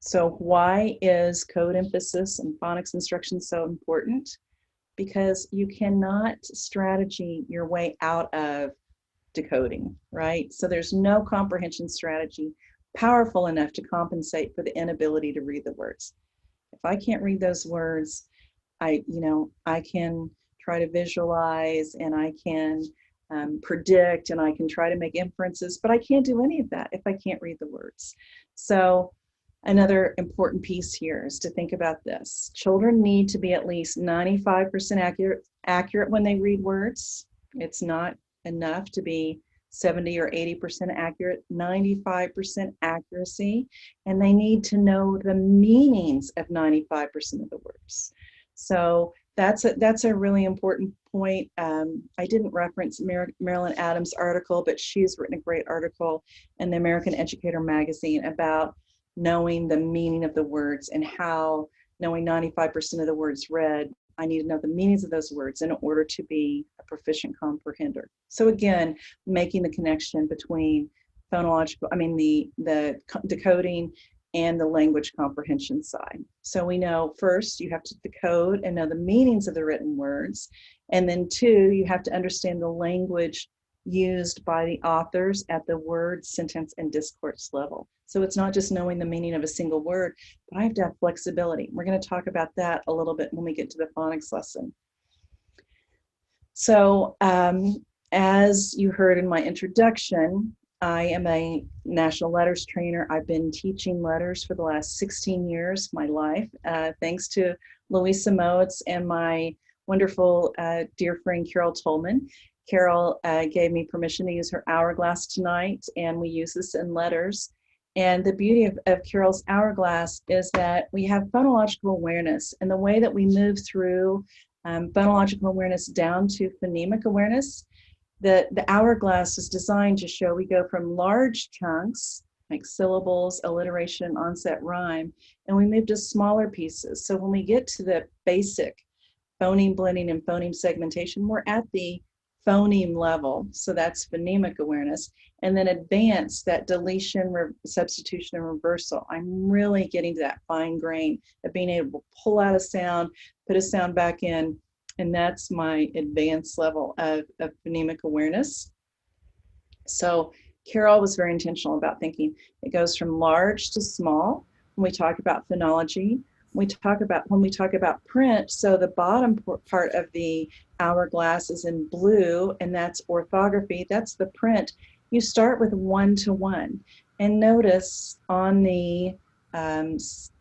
So why is code emphasis and phonics instruction so important? Because you cannot strategy your way out of decoding, right? So there's no comprehension strategy powerful enough to compensate for the inability to read the words. If I can't read those words, I can try to visualize, and I can predict, and I can try to make inferences, but I can't do any of that if I can't read the words. So another important piece here is to think about this. Children need to be at least 95% accurate when they read words. It's not enough to be 70 or 80% accurate, 95% accuracy, and they need to know the meanings of 95% of the words. So that's a really important point. I didn't reference Marilyn Adams' article, but she's written a great article in the American Educator magazine about knowing the meaning of the words, and how knowing 95% of the words read, I need to know the meanings of those words in order to be a proficient comprehender. So again, making the connection between the decoding and the language comprehension side. So we know first you have to decode and know the meanings of the written words. And then two, you have to understand the language used by the authors at the word, sentence, and discourse level. So it's not just knowing the meaning of a single word, but I have to have flexibility. We're going to talk about that a little bit when we get to the phonics lesson. So as you heard in my introduction, I am a national letters trainer. I've been teaching letters for the last 16 years of my life, thanks to Louisa Moetz and my wonderful dear friend Carol Tolman. Carol gave me permission to use her hourglass tonight, and we use this in letters. And the beauty of Carol's hourglass is that we have phonological awareness, and the way that we move through phonological awareness down to phonemic awareness, the hourglass is designed to show we go from large chunks, like syllables, alliteration, onset, rhyme, and we move to smaller pieces. So when we get to the basic phoneme blending and phoneme segmentation, we're at the phoneme level, so that's phonemic awareness, and then advance that deletion, substitution, and reversal. I'm really getting to that fine grain of being able to pull out a sound, put a sound back in, and that's my advanced level of phonemic awareness. So Carol was very intentional about thinking it goes from large to small when we talk about phonology. When we talk about print, so the bottom part of the hourglass is in blue, and that's orthography. That's the print. You start with 1-to-1, and notice on the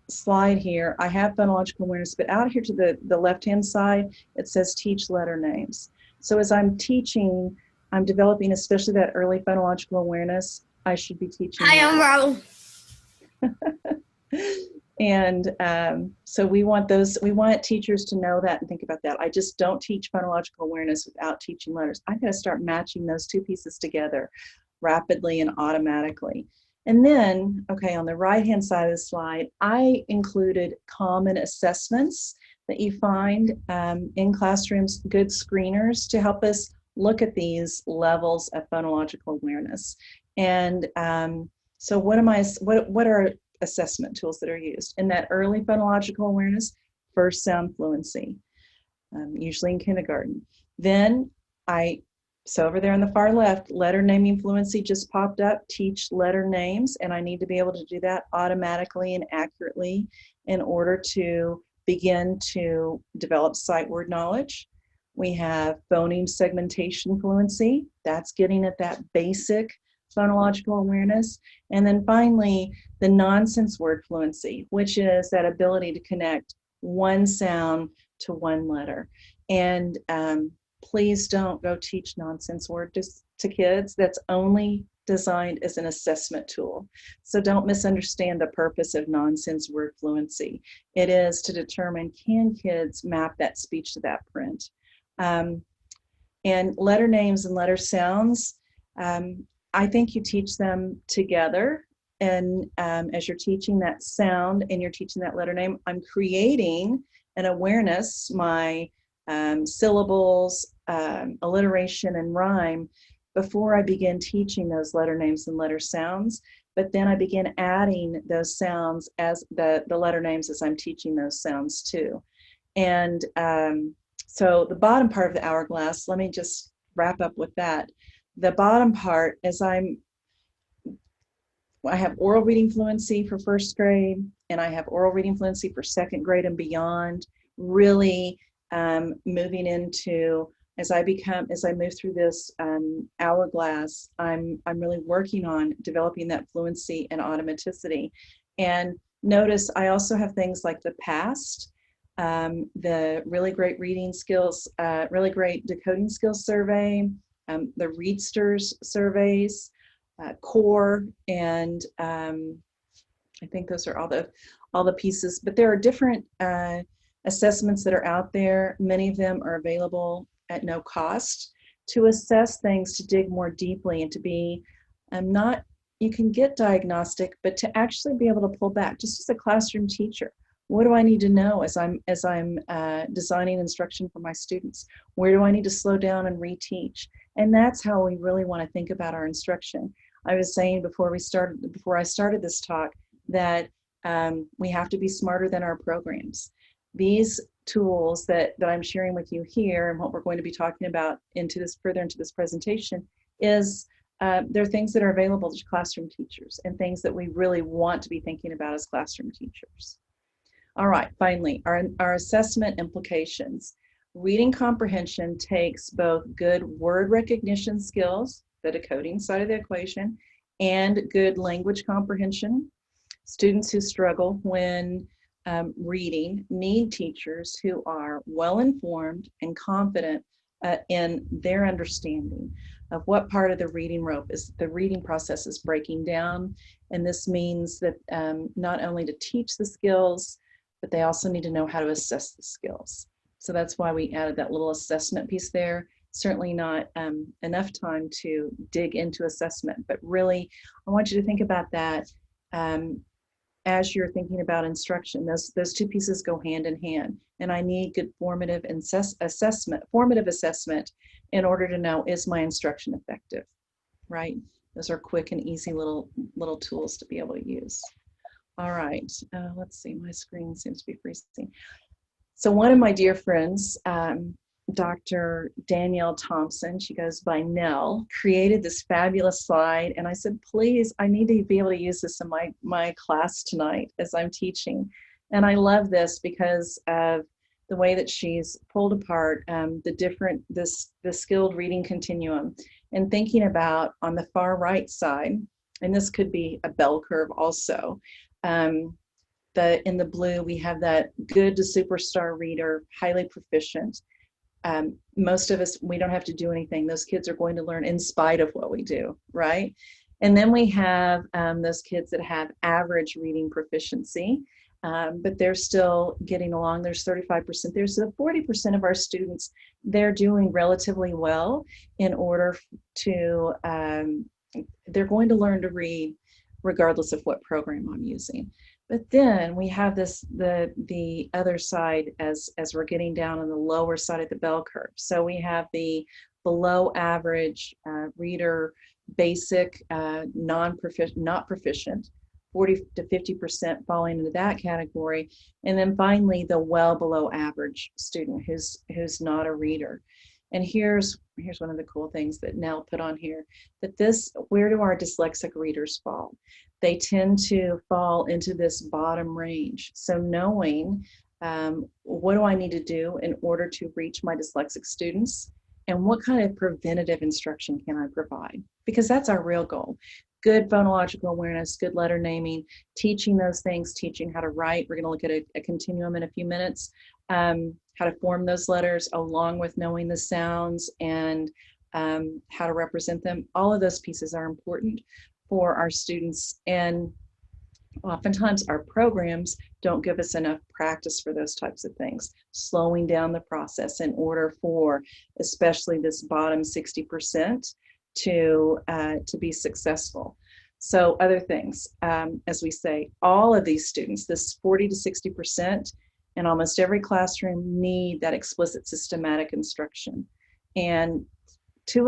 slide here, I have phonological awareness, but out here to the left-hand side, it says teach letter names. So as I'm teaching, I'm developing especially that early phonological awareness. I should be teaching. Hi, I'm Ro. And so we want teachers to know that and think about that. I just don't teach phonological awareness without teaching letters. I've got to start matching those two pieces together rapidly and automatically. And then, okay, on the right-hand side of the slide, I included common assessments that you find in classrooms, good screeners to help us look at these levels of phonological awareness. And so what are assessment tools that are used in that early phonological awareness? First, sound fluency, usually in kindergarten. Then so over there on the far left, letter naming fluency just popped up, teach letter names, and I need to be able to do that automatically and accurately in order to begin to develop sight word knowledge. We have phoneme segmentation fluency, that's getting at that basic phonological awareness. And then finally, the nonsense word fluency, which is that ability to connect one sound to one letter. And please don't go teach nonsense words to kids. That's only designed as an assessment tool. So don't misunderstand the purpose of nonsense word fluency. It is to determine, can kids map that speech to that print? And letter names and letter sounds, I think you teach them together. And as you're teaching that sound and you're teaching that letter name, I'm creating an awareness, my syllables, alliteration, and rhyme before I begin teaching those letter names and letter sounds. But then I begin adding those sounds as the letter names as I'm teaching those sounds too. And so the bottom part of the hourglass, let me just wrap up with that. The bottom part is I have oral reading fluency for first grade, and I have oral reading fluency for second grade and beyond, really moving into, as I move through this hourglass, I'm really working on developing that fluency and automaticity. And notice I also have things like the past, the really great reading skills, really great decoding skills survey, the Readsters surveys, core, and I think those are all the pieces. But there are different assessments that are out there. Many of them are available at no cost to assess things, to dig more deeply, and to be not, you can get diagnostic, but to actually be able to pull back, just as a classroom teacher. What do I need to know as I'm designing instruction for my students? Where do I need to slow down and reteach? And that's how we really want to think about our instruction. I was saying before I started this talk that we have to be smarter than our programs. These tools that I'm sharing with you here, and what we're going to be talking about further into this presentation, is there are things that are available to classroom teachers and things that we really want to be thinking about as classroom teachers. All right, finally, our assessment implications. Reading comprehension takes both good word recognition skills, the decoding side of the equation, and good language comprehension. Students who struggle when reading need teachers who are well-informed and confident in their understanding of what part of the reading rope is the reading process is breaking down. And this means that not only to teach the skills, but they also need to know how to assess the skills. So that's why we added that little assessment piece there. Certainly not enough time to dig into assessment, but really I want you to think about that as you're thinking about instruction. Those two pieces go hand in hand, and I need good formative assessment in order to know, is my instruction effective, right? Those are quick and easy little tools to be able to use. All right, let's see, my screen seems to be freezing. So one of my dear friends, Dr. Danielle Thompson, she goes by Nell, created this fabulous slide, and I said, please, I need to be able to use this in my class tonight as I'm teaching. And I love this because of the way that she's pulled apart the skilled reading continuum, and thinking about on the far right side, and this could be a bell curve also, in the blue, we have that good to superstar reader, highly proficient. Most of us, we don't have to do anything. Those kids are going to learn in spite of what we do, right? And then we have those kids that have average reading proficiency, but they're still getting along. There's 35% there. So 40% of our students, they're doing relatively well in order to, they're going to learn to read regardless of what program I'm using. But then we have the other side as we're getting down on the lower side of the bell curve. So we have the below average reader, basic, not proficient, 40 to 50% falling into that category. And then finally, the well below average student who's not a reader. And here's one of the cool things that Nell put on here, that where do our dyslexic readers fall? They tend to fall into this bottom range. So knowing what do I need to do in order to reach my dyslexic students, and what kind of preventative instruction can I provide? Because that's our real goal. Good phonological awareness, good letter naming, teaching those things, teaching how to write. We're going to look at a continuum in a few minutes. How to form those letters, along with knowing the sounds and how to represent them. All of those pieces are important for our students, and oftentimes our programs don't give us enough practice for those types of things, slowing down the process in order for especially this bottom 60% to be successful. So other things, as we say, all of these students, this 40 to 60% in almost every classroom, need that explicit systematic instruction. And two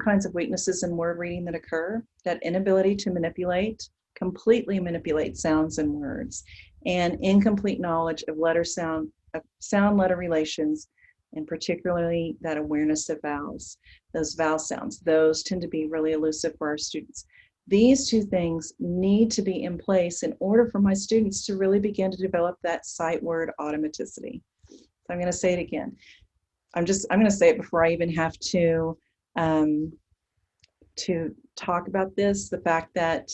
kinds of weaknesses in word reading that occur, that inability to completely manipulate sounds and words, and incomplete knowledge of sound-letter relations, and particularly that awareness of vowels, those vowel sounds. Those tend to be really elusive for our students. These two things need to be in place in order for my students to really begin to develop that sight word automaticity. So I'm going to say it again. I'm going to say it before I even have to talk about this. The fact that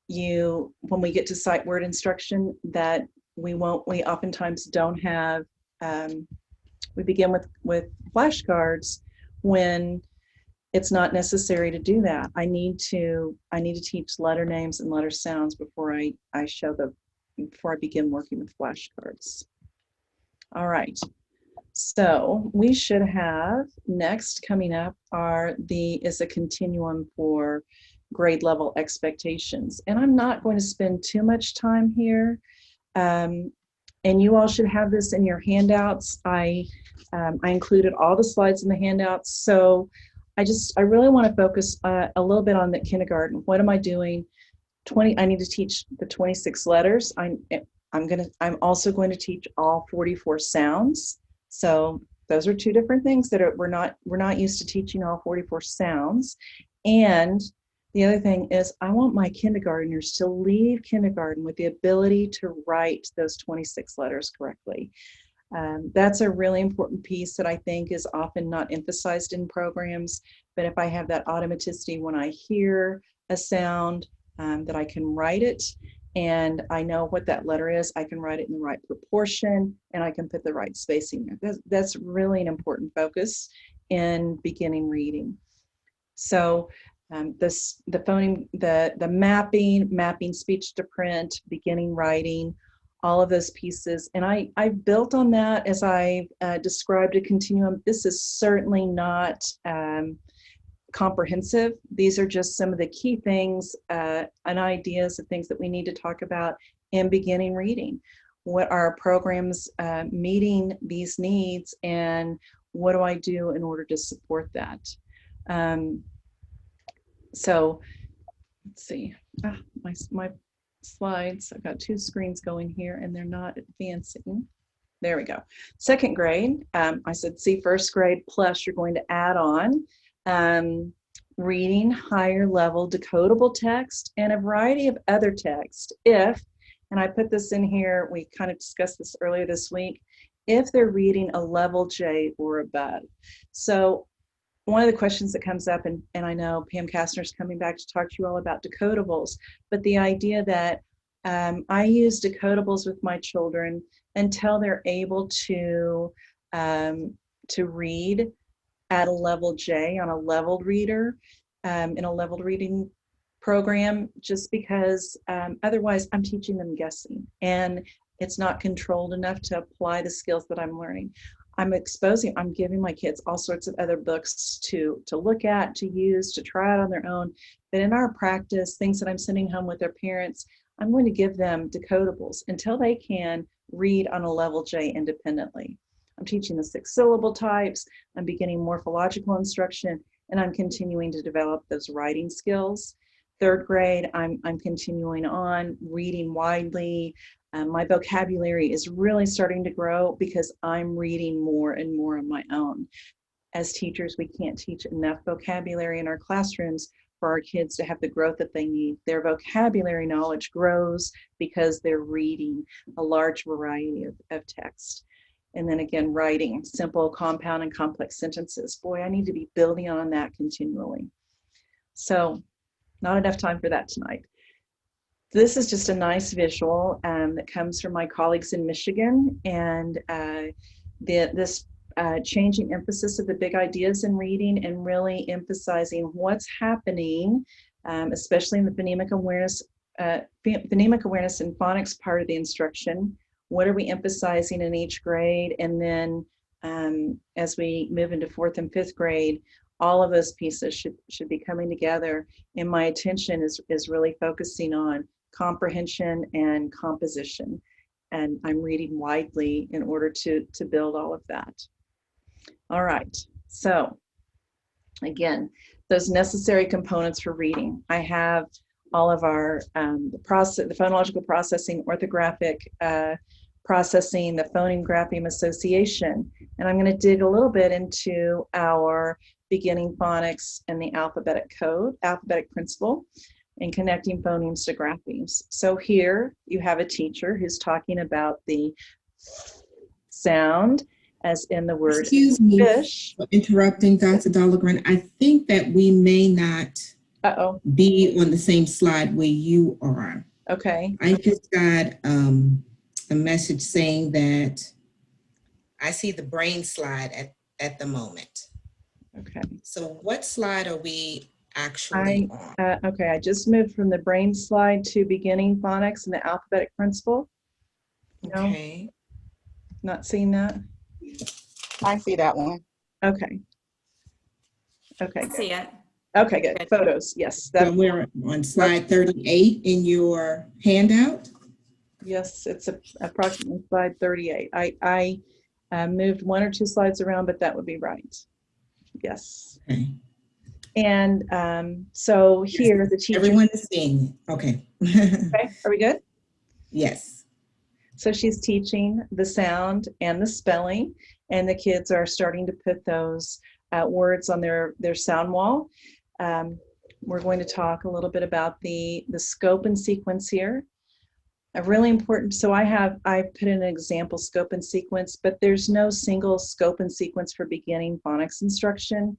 when we get to sight word instruction, that we oftentimes don't have, we begin with flashcards when it's not necessary to do that. I need to teach letter names and letter sounds before I begin working with flashcards. All right. So we should have next coming up is a continuum for grade level expectations. And I'm not going to spend too much time here. And you all should have this in your handouts. I included all the slides in the handouts. So I really want to focus a little bit on the kindergarten. What am I doing? I need to teach the 26 letters. I'm also going to teach all 44 sounds. So those are two different things that we're not used to teaching all 44 sounds. And the other thing is I want my kindergartners to leave kindergarten with the ability to write those 26 letters correctly. That's a really important piece that I think is often not emphasized in programs. But if I have that automaticity when I hear a sound, that I can write it, and I know what that letter is, I can write it in the right proportion, and I can put the right spacing there. That's really an important focus in beginning reading. So the phoneme, the mapping speech to print, beginning writing, all of those pieces. And I built on that as I described a continuum. This is certainly not comprehensive. These are just some of the key things and ideas of things that we need to talk about in beginning reading. What are programs meeting these needs, and what do I do in order to support that? So let's see, my slides, I've got two screens going here and they're not advancing. There we go. Second grade, I said see first grade plus you're going to add on reading higher level decodable text and a variety of other text and I put this in here, we kind of discussed this earlier this week, if they're reading a level J or above. So one of the questions that comes up, and I know Pam Kastner's coming back to talk to you all about decodables, but the idea that I use decodables with my children until they're able to read at a level J on a leveled reader in a leveled reading program, just because otherwise I'm teaching them guessing and it's not controlled enough to apply the skills that I'm learning. I'm giving my kids all sorts of other books to look at, to use, to try out on their own. But in our practice, things that I'm sending home with their parents, I'm going to give them decodables until they can read on a level J independently. I'm teaching the 6 syllable types, I'm beginning morphological instruction, and I'm continuing to develop those writing skills. Third grade, I'm continuing on reading widely. My vocabulary is really starting to grow because I'm reading more and more on my own. As teachers, we can't teach enough vocabulary in our classrooms for our kids to have the growth that they need. Their vocabulary knowledge grows because they're reading a large variety of text. And then again, writing simple, compound, and complex sentences. Boy, I need to be building on that continually. So not enough time for that tonight. This is just a nice visual that comes from my colleagues in Michigan, and this changing emphasis of the big ideas in reading and really emphasizing what's happening, especially in the phonemic awareness and phonics part of the instruction. What are we emphasizing in each grade? And then as we move into 4th and 5th grade, all of those pieces should be coming together. And my attention is really focusing on comprehension and composition. And I'm reading widely in order to build all of that. All right, so again, those necessary components for reading. I have all of our the phonological processing, orthographic processing, the phoneme grapheme association. And I'm going to dig a little bit into our beginning phonics and the alphabetic code, alphabetic principle, and connecting phonemes to graphemes. So here you have a teacher who's talking about the sound as in the word Excuse me fish. for interrupting, Dr. Dahlgren. I think that we may not Uh-oh, be on the same slide where you are. okay. I just got a message saying that I see the brain slide at the moment. Okay. So what slide are we actually on? Okay, I just moved from the brain slide to beginning phonics and the alphabetic principle. No, Okay. not seeing that. I see that one. Okay. Okay, I good. see it. Okay, good. Photos, yes. So we're on slide 38 in your handout. Yes, it's approximately slide 38. I moved one or two slides around, but that would be right. Yes. Okay. And so here the teacher. Everyone is seeing it. Okay. Okay, are we good? Yes. So she's teaching the sound and the spelling, and the kids are starting to put those words on their sound wall. We're going to talk a little bit about the scope and sequence here. A really important, so I put in an example scope and sequence, but there's no single scope and sequence for beginning phonics instruction.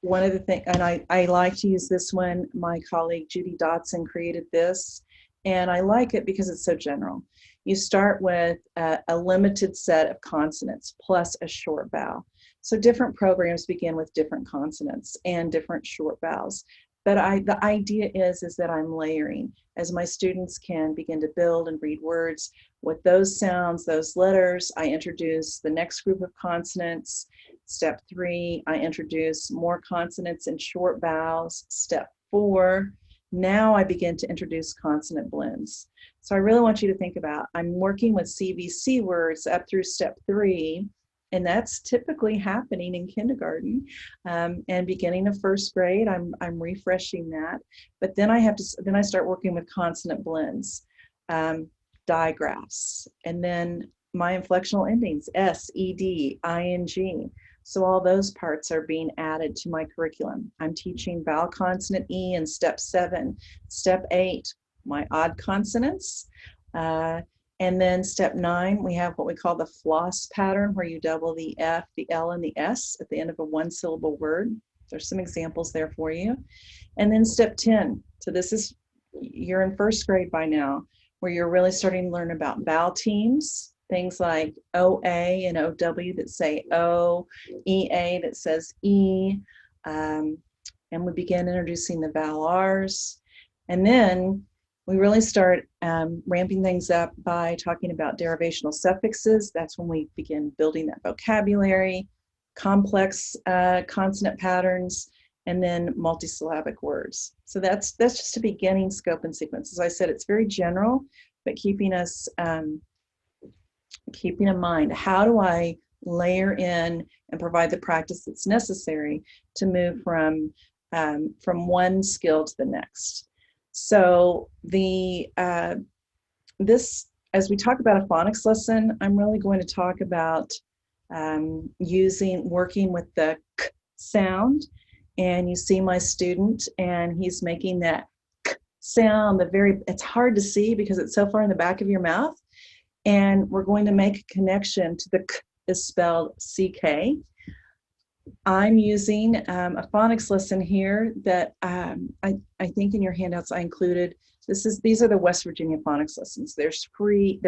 One of the things, and I like to use this one, my colleague Judy Dotson created this, and I like it because it's so general. You start with a limited set of consonants plus a short vowel. So different programs begin with different consonants and different short vowels. But the idea is that I'm layering as my students can begin to build and read words with those sounds, those letters. I introduce the next group of consonants. Step 3, I introduce more consonants and short vowels. Step 4, now I begin to introduce consonant blends. So I really want you to think about, I'm working with CVC words up through step 3, and that's typically happening in kindergarten and beginning of first grade. I'm refreshing that, but then I start working with consonant blends, digraphs, and then my inflectional endings, S, ED, ING. So all those parts are being added to my curriculum. I'm teaching vowel consonant E in step 7, step 8, my odd consonants. And then step 9, we have what we call the floss pattern, where you double the F, the L, and the S at the end of a one-syllable word. There's some examples there for you. And then step 10, so you're in first grade by now, where you're really starting to learn about vowel teams, things like OA and OW that say O, EA that says E, and we begin introducing the vowel R's. And then we really start ramping things up by talking about derivational suffixes. That's when we begin building that vocabulary, complex consonant patterns, and then multisyllabic words. So that's just a beginning scope and sequence. As I said, it's very general, but keeping in mind, how do I layer in and provide the practice that's necessary to move from one skill to the next. So as we talk about a phonics lesson, I'm really going to talk about working with the k sound. And you see my student, and he's making that k sound, it's hard to see because it's so far in the back of your mouth. And we're going to make a connection to the k is spelled CK. I'm using a phonics lesson here that I think in your handouts I included. These are the West Virginia phonics lessons. They're free.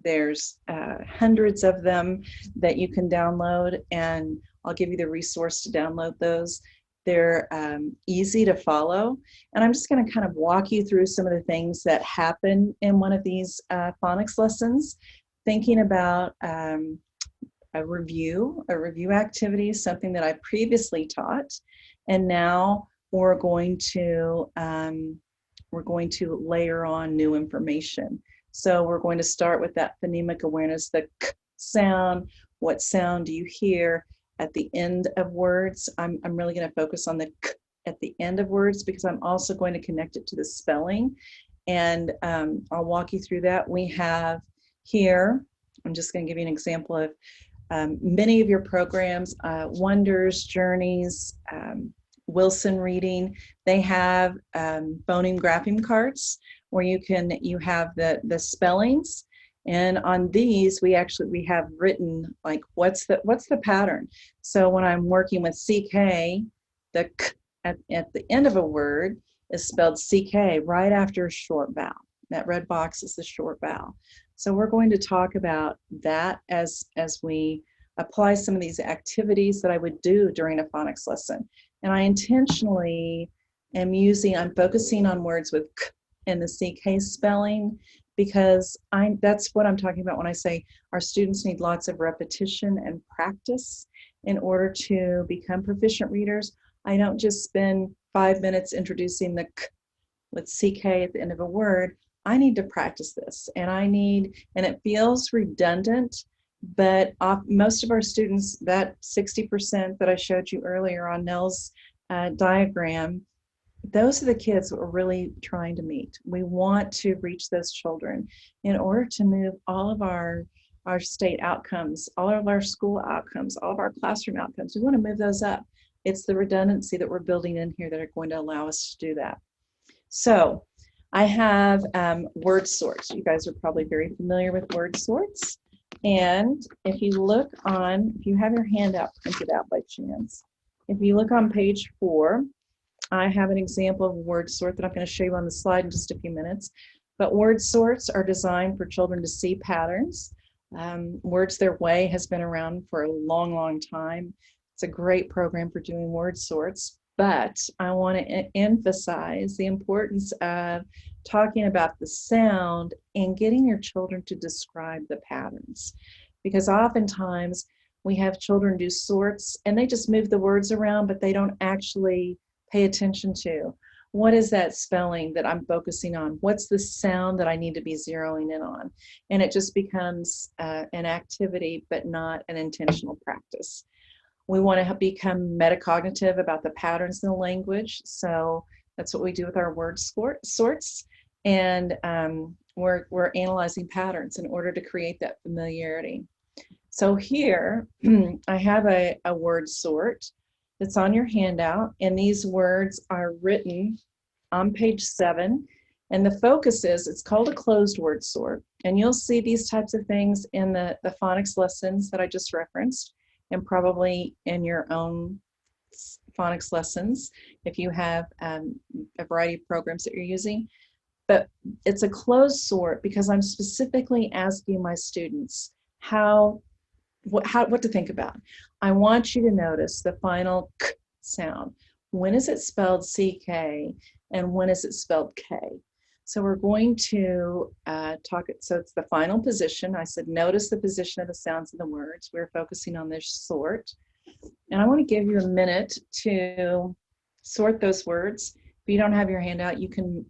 There's hundreds of them that you can download, and I'll give you the resource to download those. They're easy to follow, and I'm just going to kind of walk you through some of the things that happen in one of these phonics lessons, thinking about a review activity, something that I previously taught, and now we're going to layer on new information. So we're going to start with that phonemic awareness, the k sound. What sound do you hear at the end of words? I'm really going to focus on the k at the end of words because I'm also going to connect it to the spelling, and I'll walk you through that. We have here, I'm just going to give you an example of Many of your programs, Wonders, Journeys, Wilson Reading, they have phoneme grapheme cards where you have the spellings. And on these, we have written like what's the pattern. So when I'm working with CK, the k at the end of a word is spelled CK right after a short vowel. That red box is the short vowel. So we're going to talk about that as we apply some of these activities that I would do during a phonics lesson. And I intentionally I'm focusing on words with k and the CK spelling, because that's what I'm talking about when I say our students need lots of repetition and practice in order to become proficient readers. I don't just spend 5 minutes introducing the k with CK at the end of a word. I need to practice this, and it feels redundant, but most of our students, that 60% that I showed you earlier on Nell's diagram, those are the kids that we're really trying to meet. We want to reach those children in order to move all of our state outcomes, all of our school outcomes, all of our classroom outcomes. We want to move those up. It's the redundancy that we're building in here that are going to allow us to do that. So I have word sorts. You guys are probably very familiar with word sorts. And if you have your handout printed out by chance, if you look on page 4, I have an example of a word sort that I'm going to show you on the slide in just a few minutes. But word sorts are designed for children to see patterns. Words Their Way has been around for a long, long time. It's a great program for doing word sorts. But I want to emphasize the importance of talking about the sound and getting your children to describe the patterns. Because oftentimes we have children do sorts and they just move the words around, but they don't actually pay attention to what is that spelling that I'm focusing on? What's the sound that I need to be zeroing in on? And it just becomes an activity, but not an intentional practice. We want to become metacognitive about the patterns in the language. So that's what we do with our word sorts. And we're analyzing patterns in order to create that familiarity. So here I have a word sort that's on your handout, and these words are written on page 7. And the focus is, it's called a closed word sort. And you'll see these types of things in the phonics lessons that I just referenced, and probably in your own phonics lessons if you have a variety of programs that you're using. But it's a closed sort because I'm specifically asking my students what to think about. I want you to notice the final k sound. When is it spelled CK and when is it spelled K? So we're going to so it's the final position. I said, notice the position of the sounds in the words. We're focusing on this sort. And I want to give you a minute to sort those words. If you don't have your handout, you could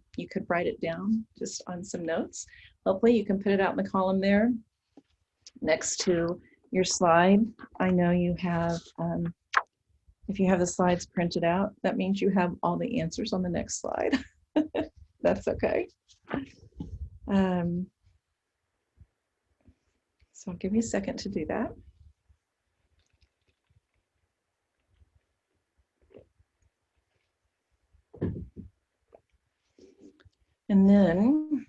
write it down just on some notes. Hopefully you can put it out in the column there next to your slide. I know you have, if you have the slides printed out, that means you have all the answers on the next slide. That's okay. So I'll give you a second to do that. And then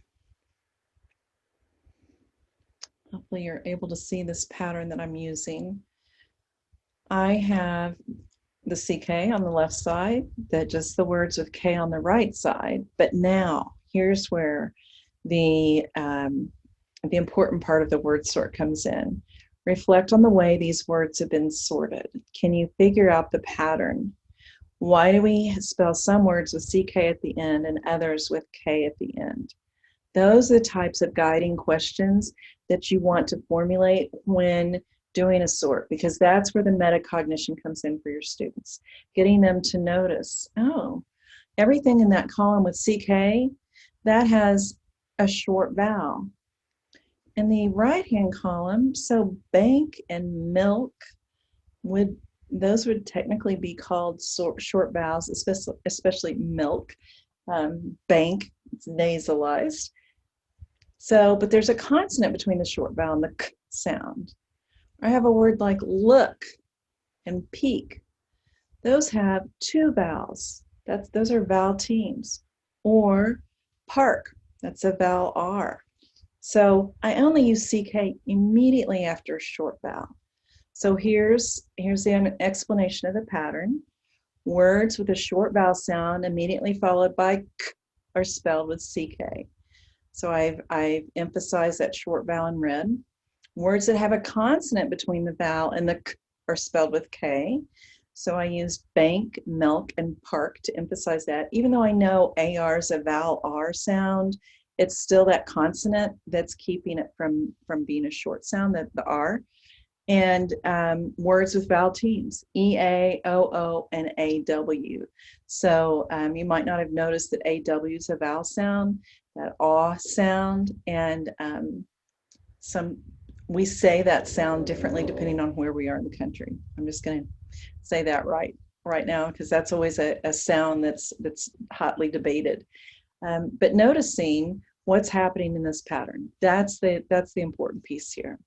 hopefully you're able to see this pattern that I'm using. I have the CK on the left side, just the words with K on the right side. But now here's where the important part of the word sort comes in. Reflect on the way these words have been sorted. Can you figure out the pattern? Why do we spell some words with CK at the end and others with K at the end? Those are the types of guiding questions that you want to formulate when doing a sort, because that's where the metacognition comes in for your students. Getting them to notice, oh, everything in that column with CK, that has a short vowel. In the right-hand column, so bank and milk, those would technically be called short vowels, especially milk. Bank, it's nasalized. So, but there's a consonant between the short vowel and the k sound. I have a word like look and peak. Those have two vowels. Those are vowel teams. Or park, that's a vowel R. So I only use CK immediately after a short vowel. So here's the explanation of the pattern. Words with a short vowel sound immediately followed by k are spelled with CK. So I've emphasized that short vowel in red. Words that have a consonant between the vowel and the k are spelled with K. So I used bank, milk, and park to emphasize that. Even though I know AR is a vowel R sound, it's still that consonant that's keeping it from being a short sound, the R. And words with vowel teams, EA, OO, and AW. So you might not have noticed that AW is a vowel sound, that aw sound, and we say that sound differently depending on where we are in the country. I'm just going to say that right now because that's always a sound that's hotly debated. But noticing what's happening in this pattern, that's the important piece here.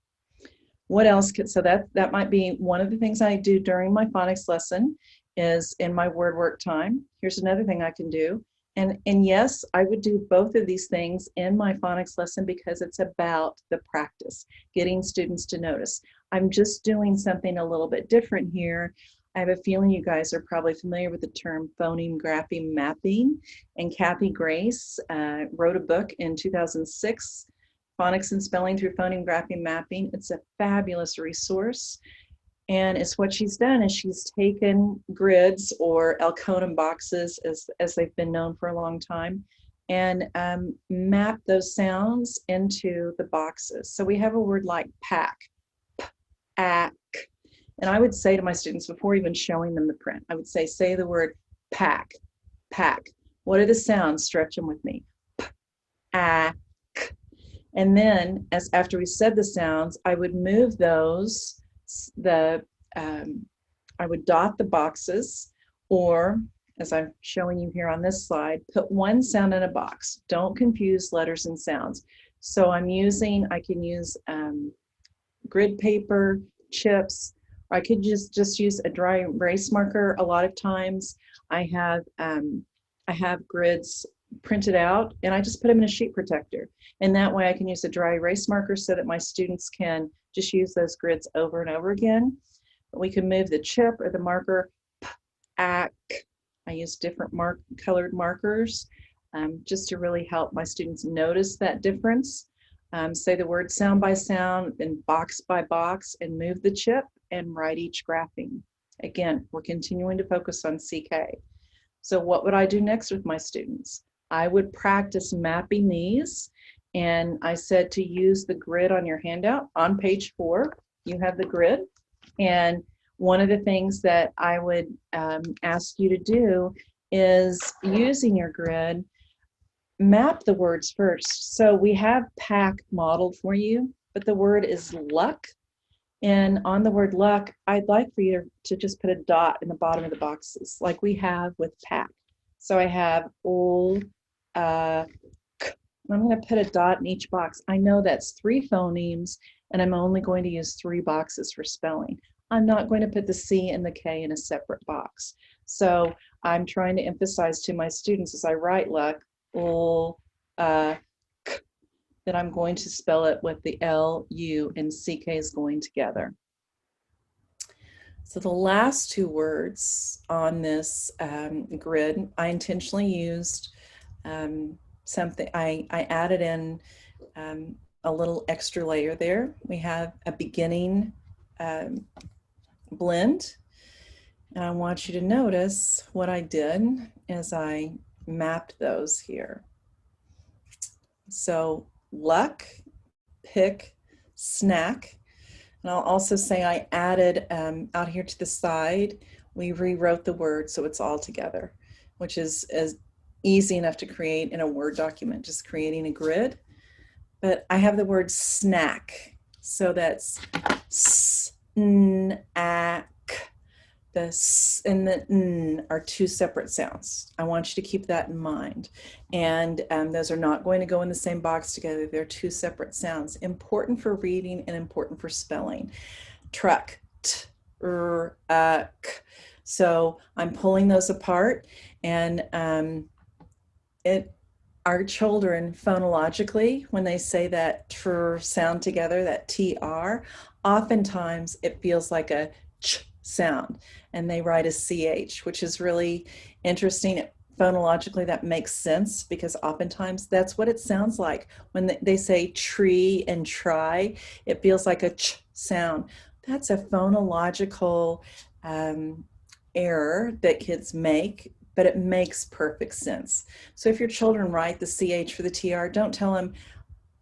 What else so that might be one of the things I do during my phonics lesson is in my word work time. Here's another thing I can do. And yes, I would do both of these things in my phonics lesson because it's about the practice, getting students to notice. I'm just doing something a little bit different here. I have a feeling you guys are probably familiar with the term phoneme grapheme mapping. And Kathy Grace wrote a book in 2006, Phonics and Spelling Through Phoneme Grapheme Mapping. It's a fabulous resource. And it's what she's done is she's taken grids or Elkonin boxes as they've been known for a long time and mapped those sounds into the boxes. So we have a word like pack, p-ack. And I would say to my students before even showing them the print, I would say the word pack, pack. What are the sounds? Stretch them with me. P-ack. And then after we said the sounds, I would move those, I would dot the boxes, or as I'm showing you here on this slide, put one sound in a box. Don't confuse letters and sounds. So I can use grid paper, chips, or I could just use a dry erase marker. A lot of times I have grids printed out and I just put them in a sheet protector. And that way I can use a dry erase marker so that my students can just use those grids over and over again. But we can move the chip or the marker, I use different colored markers just to really help my students notice that difference. Say the word sound by sound, then box by box, and move the chip and write each grapheme. Again, we're continuing to focus on CK. So what would I do next with my students? I would practice mapping these, and I said to use the grid on your handout. On page 4, you have the grid, and one of the things that I would ask you to do is using your grid, map the words first. So we have pack modeled for you, but the word is luck. And on the word luck, I'd like for you to just put a dot in the bottom of the boxes like we have with pack. So I have I'm going to put a dot in each box. I know that's 3 phonemes, and I'm only going to use 3 boxes for spelling. I'm not going to put the C and the K in a separate box. So I'm trying to emphasize to my students as I write luck, that I'm going to spell it with the L, U, and CK is going together. So the last 2 words on this grid, I intentionally used something, I added in a little extra layer there. We have a beginning blend, and I want you to notice what I did as I mapped those here. So luck, pick, snack. And I'll also say I added out here to the side, we rewrote the word so it's all together, which is as easy enough to create in a Word document, just creating a grid. But I have the word snack. So that's snack. The S and the N are 2 separate sounds. I want you to keep that in mind. And those are not going to go in the same box together. They're 2 separate sounds, important for reading and important for spelling. truck, k. So I'm pulling those apart, and our children phonologically, when they say that tr sound together, that TR, oftentimes it feels like a ch sound, and they write a CH, which is really interesting. Phonologically, that makes sense because oftentimes that's what it sounds like. When they say tree and try, it feels like a ch sound. That's a phonological error that kids make, but it makes perfect sense. So if your children write the CH for the TR, don't tell them,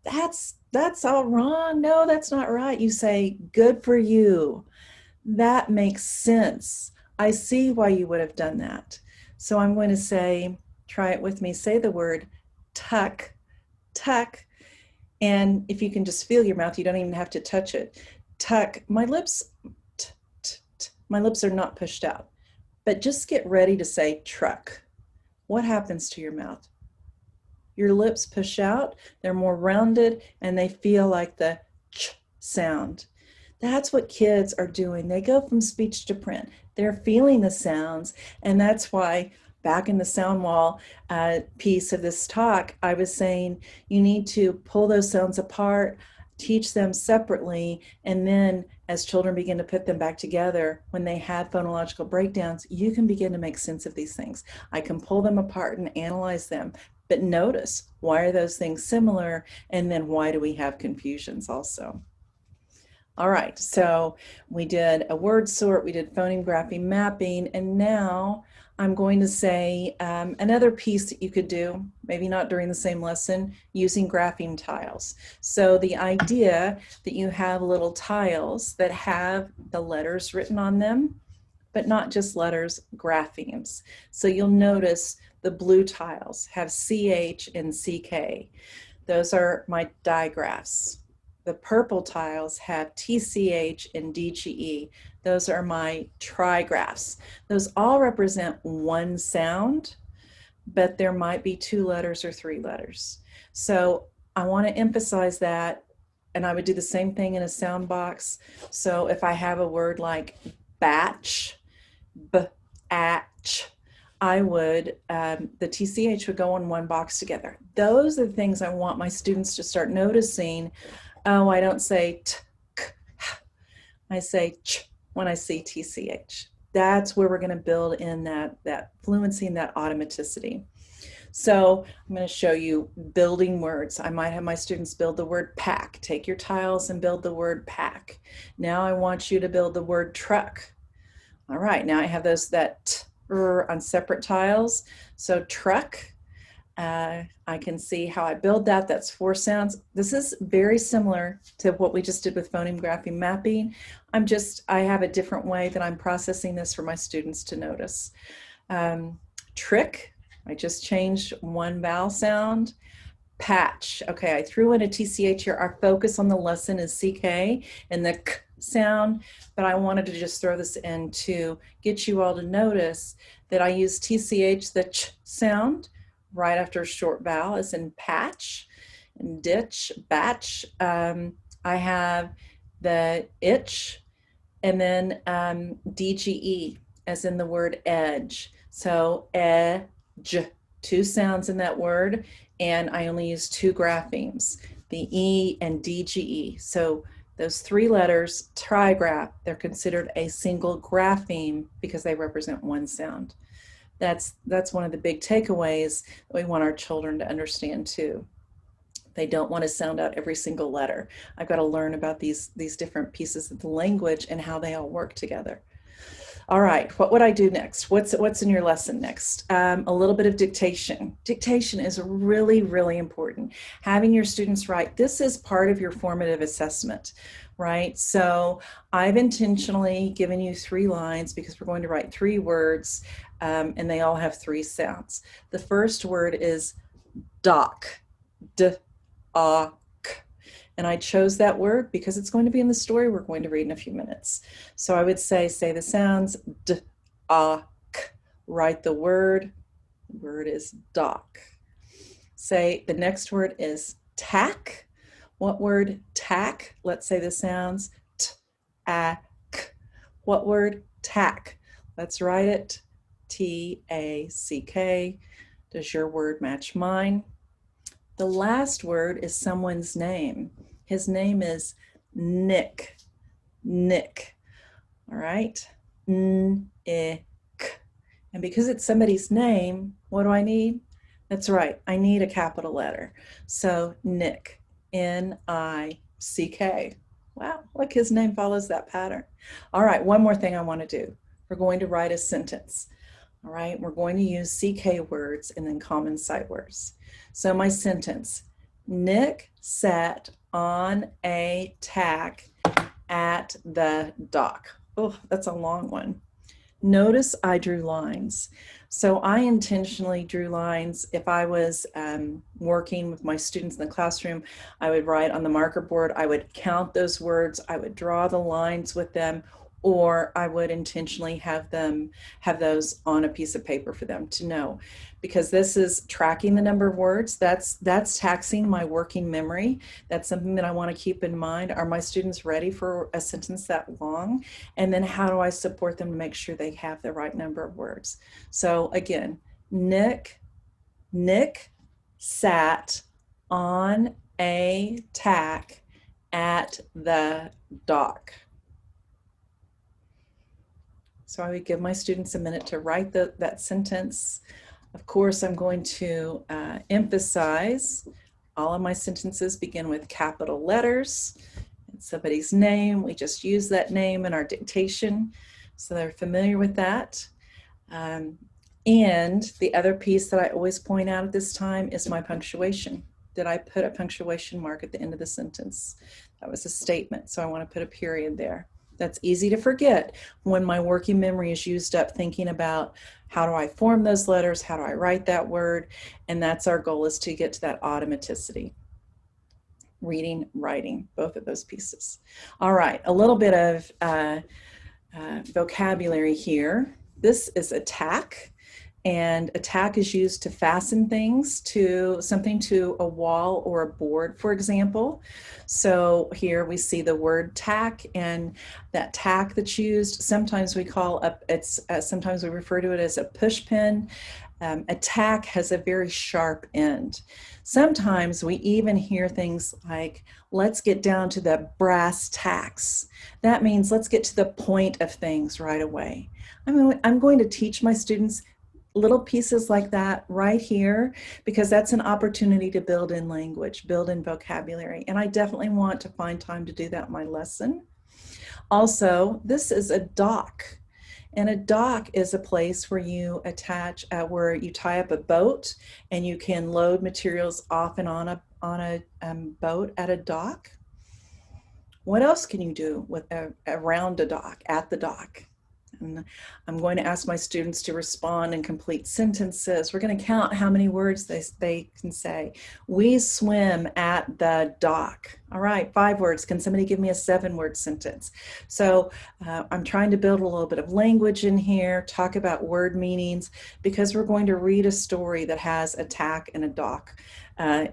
that's all wrong. No, that's not right. You say, good for you. That makes sense. I see why you would have done that. So I'm going to say, try it with me, say the word tuck, tuck. And if you can just feel your mouth, you don't even have to touch it. Tuck, my lips, my lips are not pushed out. But just get ready to say truck. What happens to your mouth? Your lips push out, they're more rounded, and they feel like the ch sound. That's what kids are doing. They go from speech to print. They're feeling the sounds, and that's why back in the sound wall piece of this talk, I was saying you need to pull those sounds apart, teach them separately, and then as children begin to put them back together, when they have phonological breakdowns, you can begin to make sense of these things. I can pull them apart and analyze them, but notice, why are those things similar? And then why do we have confusions also? All right, so we did a word sort, we did phoneme grapheme mapping, and now I'm going to say another piece that you could do, maybe not during the same lesson, using grapheme tiles. So the idea that you have little tiles that have the letters written on them, but not just letters, graphemes. So you'll notice the blue tiles have CH and CK. Those are my digraphs. The purple tiles have TCH and DGE. Those are my trigraphs. Those all represent one sound, but there might be 2 letters or 3 letters. So I want to emphasize that, and I would do the same thing in a sound box. So if I have a word like batch, batch, I would, the TCH would go in one box together. Those are the things I want my students to start noticing. Oh, I don't say t, k, h. I say ch when I see TCH. That's where we're going to build in that fluency and that automaticity. So I'm going to show you building words. I might have my students build the word pack. Take your tiles and build the word pack. Now I want you to build the word truck. All right, now I have that t, on separate tiles. So truck. I can see how I build that. That's 4 sounds. This is very similar to what we just did with phoneme grapheme mapping. I have a different way that I'm processing this for my students to notice. Trick, I just changed one vowel sound. Patch, okay, I threw in a TCH here. Our focus on the lesson is CK and the K sound, but I wanted to just throw this in to get you all to notice that I use TCH, the ch sound, right after a short vowel, as in patch and ditch, batch. I have the itch, and then DGE, as in the word edge. So edge, 2 sounds in that word, and I only use 2 graphemes, the E and DGE. So those 3 letters, trigraph, they're considered a single grapheme because they represent one sound. That's one of the big takeaways that we want our children to understand too. They don't want to sound out every single letter. I've got to learn about these different pieces of the language and how they all work together. All right, what would I do next? What's in your lesson next? A little bit of dictation. Dictation is really, really important. Having your students write, this is part of your formative assessment, right? So I've intentionally given you 3 lines because we're going to write 3 words, and they all have 3 sounds. The first word is dock, d-a-k. And I chose that word because it's going to be in the story we're going to read in a few minutes. So I would say the sounds, d-a-k. Write the word is dock. Say the next word is tack. What word? Tack. Let's say the sounds, What word? Tack. Let's write it. T-A-C-K. Does your word match mine? The last word is someone's name. His name is Nick. Nick. All right. N-I-K. And because it's somebody's name, what do I need? That's right. I need a capital letter. So Nick. N-I-C-K. Wow, look, his name follows that pattern. All right, one more thing I want to do. We're going to write a sentence. All right, we're going to use CK words and then common sight words. So my sentence, Nick sat on a tack at the dock. Oh, that's a long one. Notice I drew lines. So I intentionally drew lines. If I was working with my students in the classroom, I would write on the marker board, I would count those words, I would draw the lines with them, or I would intentionally have those on a piece of paper for them to know. Because this is tracking the number of words, that's taxing my working memory. That's something that I want to keep in mind. Are my students ready for a sentence that long? And then how do I support them to make sure they have the right number of words? So again, Nick sat on a tack at the dock. So I would give my students a minute to write that sentence. Of course, I'm going to emphasize all of my sentences begin with capital letters. It's somebody's name. We just use that name in our dictation, so they're familiar with that. And the other piece that I always point out at this time is my punctuation. Did I put a punctuation mark at the end of the sentence? That was a statement, so I want to put a period there. That's easy to forget when my working memory is used up thinking about how do I form those letters, how do I write that word, and that's our goal, is to get to that automaticity. Reading, writing, both of those pieces. All right, a little bit of vocabulary here. This is a tack. And a tack is used to fasten things to something, to a wall or a board, for example. So here we see the word tack, and that tack that's used, sometimes we sometimes we refer to it as a push pin. A tack has a very sharp end. Sometimes we even hear things like, let's get down to the brass tacks. That means let's get to the point of things right away. I'm going to teach my students little pieces like that right here, because that's an opportunity to build in language, build in vocabulary. And I definitely want to find time to do that in my lesson. Also, this is a dock. And a dock is a place where you attach, where you tie up a boat and you can load materials off and on a boat at a dock. What else can you do with around a dock, at the dock? And I'm going to ask my students to respond in complete sentences. We're going to count how many words they can say. We swim at the dock. All right, 5 words. Can somebody give me a 7-word sentence? So I'm trying to build a little bit of language in here, talk about word meanings, because we're going to read a story that has a tack and a dock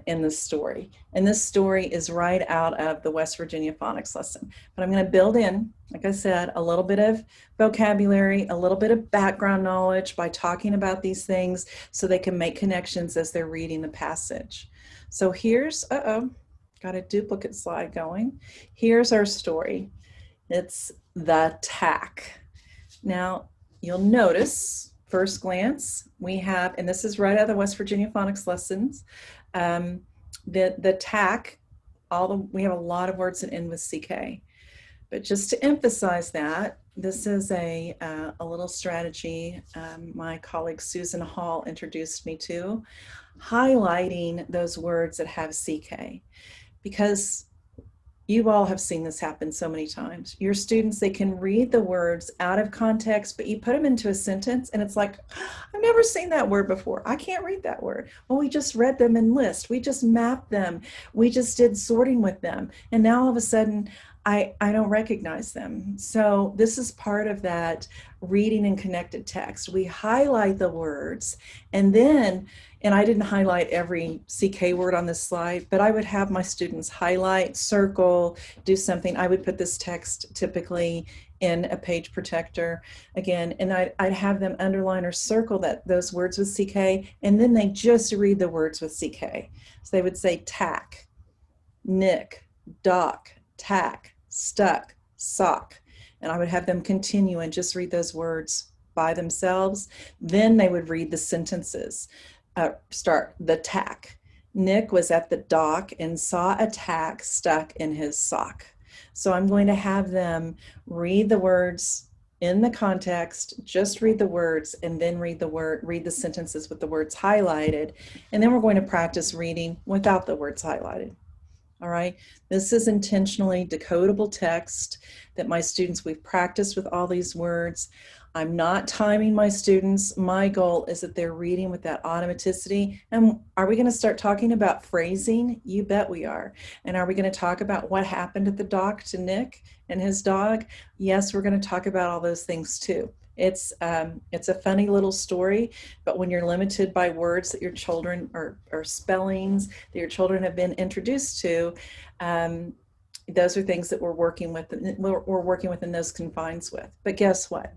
in the story. And this story is right out of the West Virginia phonics lesson. But I'm going to build in, like I said, a little bit of vocabulary, a little bit of background knowledge by talking about these things so they can make connections as they're reading the passage. So here's, got a duplicate slide going. Here's our story. It's the tack. Now, you'll notice, first glance, we have, and this is right out of the West Virginia phonics lessons, the tack, we have a lot of words that end with CK. But just to emphasize that, this is a little strategy my colleague Susan Hall introduced me to, highlighting those words that have CK, because you all have seen this happen so many times. Your students, they can read the words out of context, but you put them into a sentence and it's like, I've never seen that word before. I can't read that word. Well, we just read them in list. We just mapped them. We just did sorting with them. And now all of a sudden, I don't recognize them. So this is part of that reading and connected text. We highlight the words, and then, and I didn't highlight every CK word on this slide, but I would have my students highlight, circle, do something. I would put this text typically in a page protector again, and I'd have them underline or circle those words with CK, and then they just read the words with CK. So they would say tack, nick, dock, tack, stuck, sock. And I would have them continue and just read those words by themselves. Then they would read the sentences. Start the tack. Nick was at the dock and saw a tack stuck in his sock. So I'm going to have them read the words in the context, just read the words, and then read the sentences with the words highlighted. And then we're going to practice reading without the words highlighted. All right, this is intentionally decodable text that my students, we've practiced with all these words. I'm not timing my students. My goal is that they're reading with that automaticity. And are we going to start talking about phrasing? You bet we are. And are we going to talk about what happened at the dock to Nick and his dog? Yes, we're going to talk about all those things too. It's a funny little story, but when you're limited by words that your children or spellings that your children have been introduced to, those are things that we're working with in those confines with. But guess what?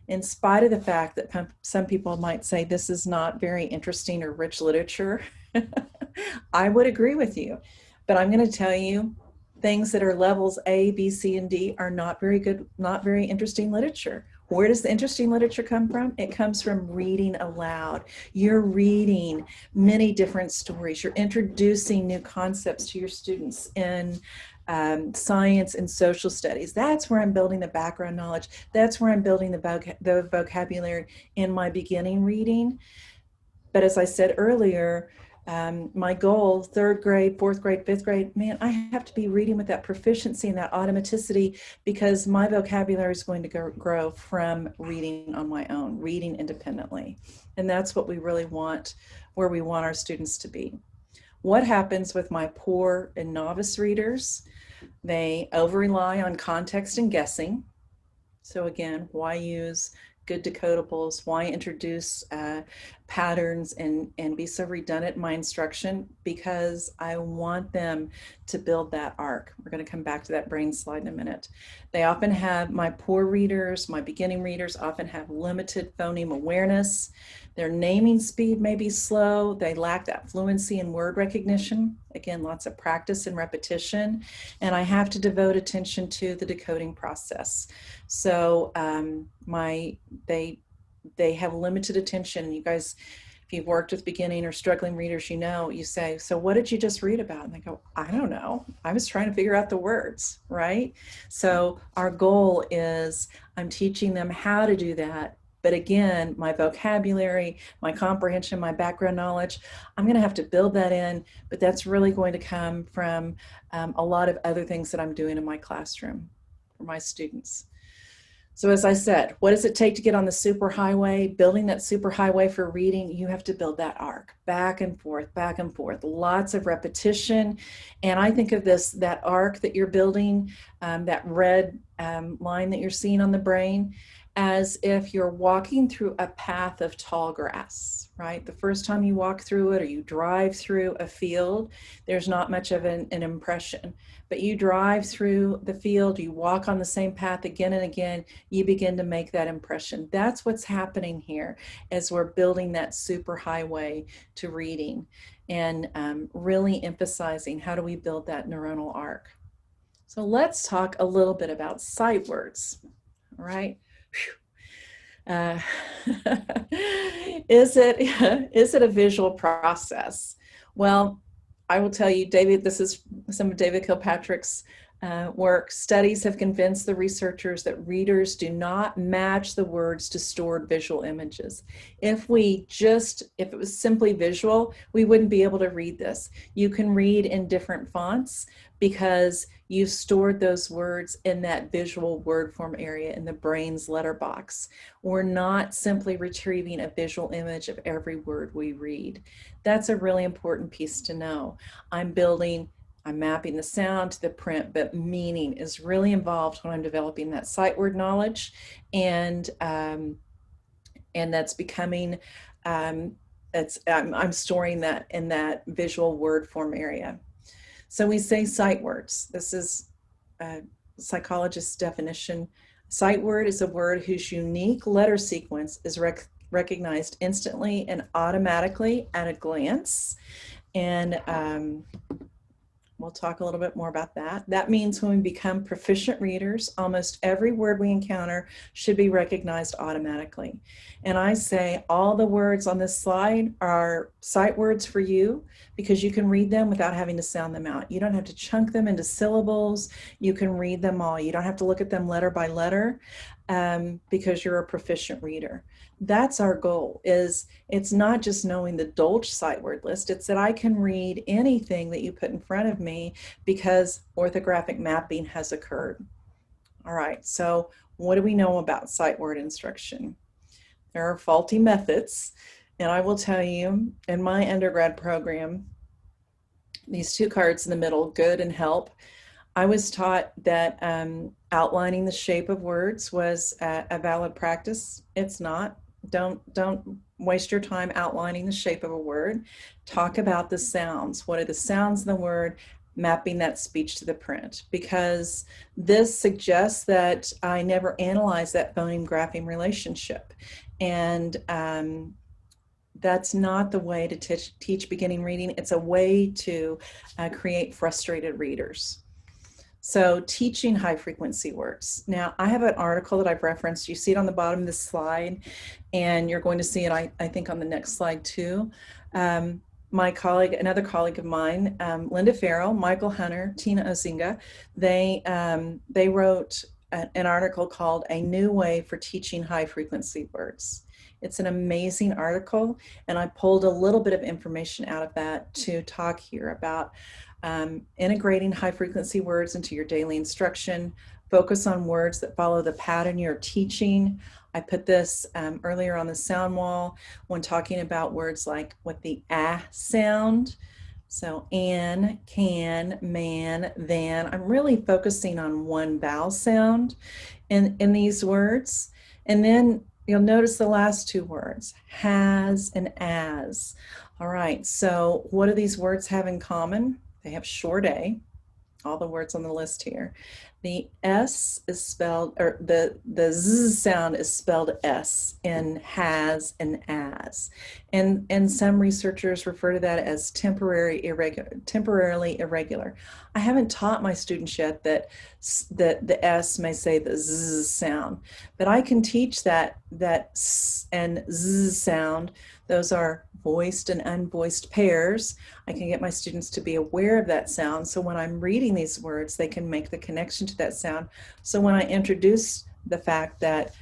In spite of the fact that some people might say this is not very interesting or rich literature, I would agree with you. But I'm going to tell you, things that are levels A, B, C, and D are not very good, not very interesting literature. Where does the interesting literature come from? It comes from reading aloud. You're reading many different stories. You're introducing new concepts to your students in science and social studies. That's where I'm building the background knowledge. That's where I'm building the vocabulary in my beginning reading. But as I said earlier, my goal, 3rd grade, 4th grade, 5th grade, man, I have to be reading with that proficiency and that automaticity because my vocabulary is going to grow from reading on my own, reading independently. And that's what we really want, where we want our students to be. What happens with my poor and novice readers? They over-rely on context and guessing. So again, why use good decodables? Why introduce patterns and be so redundant in my instruction? Because I want them to build that arc. We're going to come back to that brain slide in a minute. They often have, my poor readers, my beginning readers often have limited phoneme awareness. Their naming speed may be slow. They lack that fluency in word recognition. Again, lots of practice and repetition. And I have to devote attention to the decoding process. So they have limited attention. You guys, if you've worked with beginning or struggling readers, you say, so what did you just read about? And they go, I don't know. I was trying to figure out the words, right? So our goal is I'm teaching them how to do that. But again, my vocabulary, my comprehension, my background knowledge, I'm going to have to build that in, but that's really going to come from a lot of other things that I'm doing in my classroom for my students. So as I said, what does it take to get on the superhighway? Building that superhighway for reading, you have to build that arc back and forth, lots of repetition. And I think of that arc that you're building, that red line that you're seeing on the brain, as if you're walking through a path of tall grass, right? The first time you walk through it or you drive through a field, there's not much of an impression. But you drive through the field, you walk on the same path again and again, you begin to make that impression. That's what's happening here as we're building that superhighway to reading and really emphasizing how do we build that neuronal arc. So let's talk a little bit about sight words, all right? Is it a visual process? Well, I will tell you, David, this is some of David Kilpatrick's work. Studies have convinced the researchers that readers do not match the words to stored visual images. If it was simply visual, we wouldn't be able to read this. You can read in different fonts because you've stored those words in that visual word form area in the brain's letterbox. We're not simply retrieving a visual image of every word we read. That's a really important piece to know. I'm building I'm mapping the sound to the print, but meaning is really involved when I'm developing that sight word knowledge, and that's becoming, I'm storing that in that visual word form area. So we say sight words. This is a psychologist's definition. Sight word is a word whose unique letter sequence is recognized instantly and automatically at a glance. And we'll talk a little bit more about that. That means when we become proficient readers, almost every word we encounter should be recognized automatically. And I say all the words on this slide are sight words for you because you can read them without having to sound them out. You don't have to chunk them into syllables. You can read them all. You don't have to look at them letter by letter because you're a proficient reader. That's our goal. Is it's not just knowing the Dolch sight word list, it's that I can read anything that you put in front of me because orthographic mapping has occurred. All right, so what do we know about sight word instruction? There are faulty methods, and I will tell you, in my undergrad program, these two cards in the middle, good and help, I was taught that outlining the shape of words was a valid practice. It's not. Don't waste your time outlining the shape of a word. Talk about the sounds. What are the sounds in the word? Mapping that speech to the print, because this suggests that I never analyzed that phoneme grapheme relationship. And that's not the way to teach beginning reading. It's a way to create frustrated readers. So teaching high frequency words. Now I have an article that I've referenced. You see it on the bottom of this slide, and you're going to see it, I think, on the next slide too. My colleague, another colleague of mine, Linda Farrell, Michael Hunter, Tina Ozinga, they wrote an article called A New Way for Teaching High Frequency Words. It's an amazing article, and I pulled a little bit of information out of that to talk here about integrating high frequency words into your daily instruction. Focus on words that follow the pattern you're teaching. I put this earlier on the sound wall when talking about words like with the ah sound. So an, can, man, than. I'm really focusing on one vowel sound in these words. And then you'll notice the last two words, has and as. All right, so what do these words have in common? They have short A, all the words on the list here. The S is spelled, or the Z sound is spelled S in has and as. And some researchers refer to that as temporarily irregular. I haven't taught my students yet that the S may say the Z sound, but I can teach that S and Z sound. Those are voiced and unvoiced pairs. I can get my students to be aware of that sound. So when I'm reading these words, they can make the connection to that sound. So when I introduce the fact that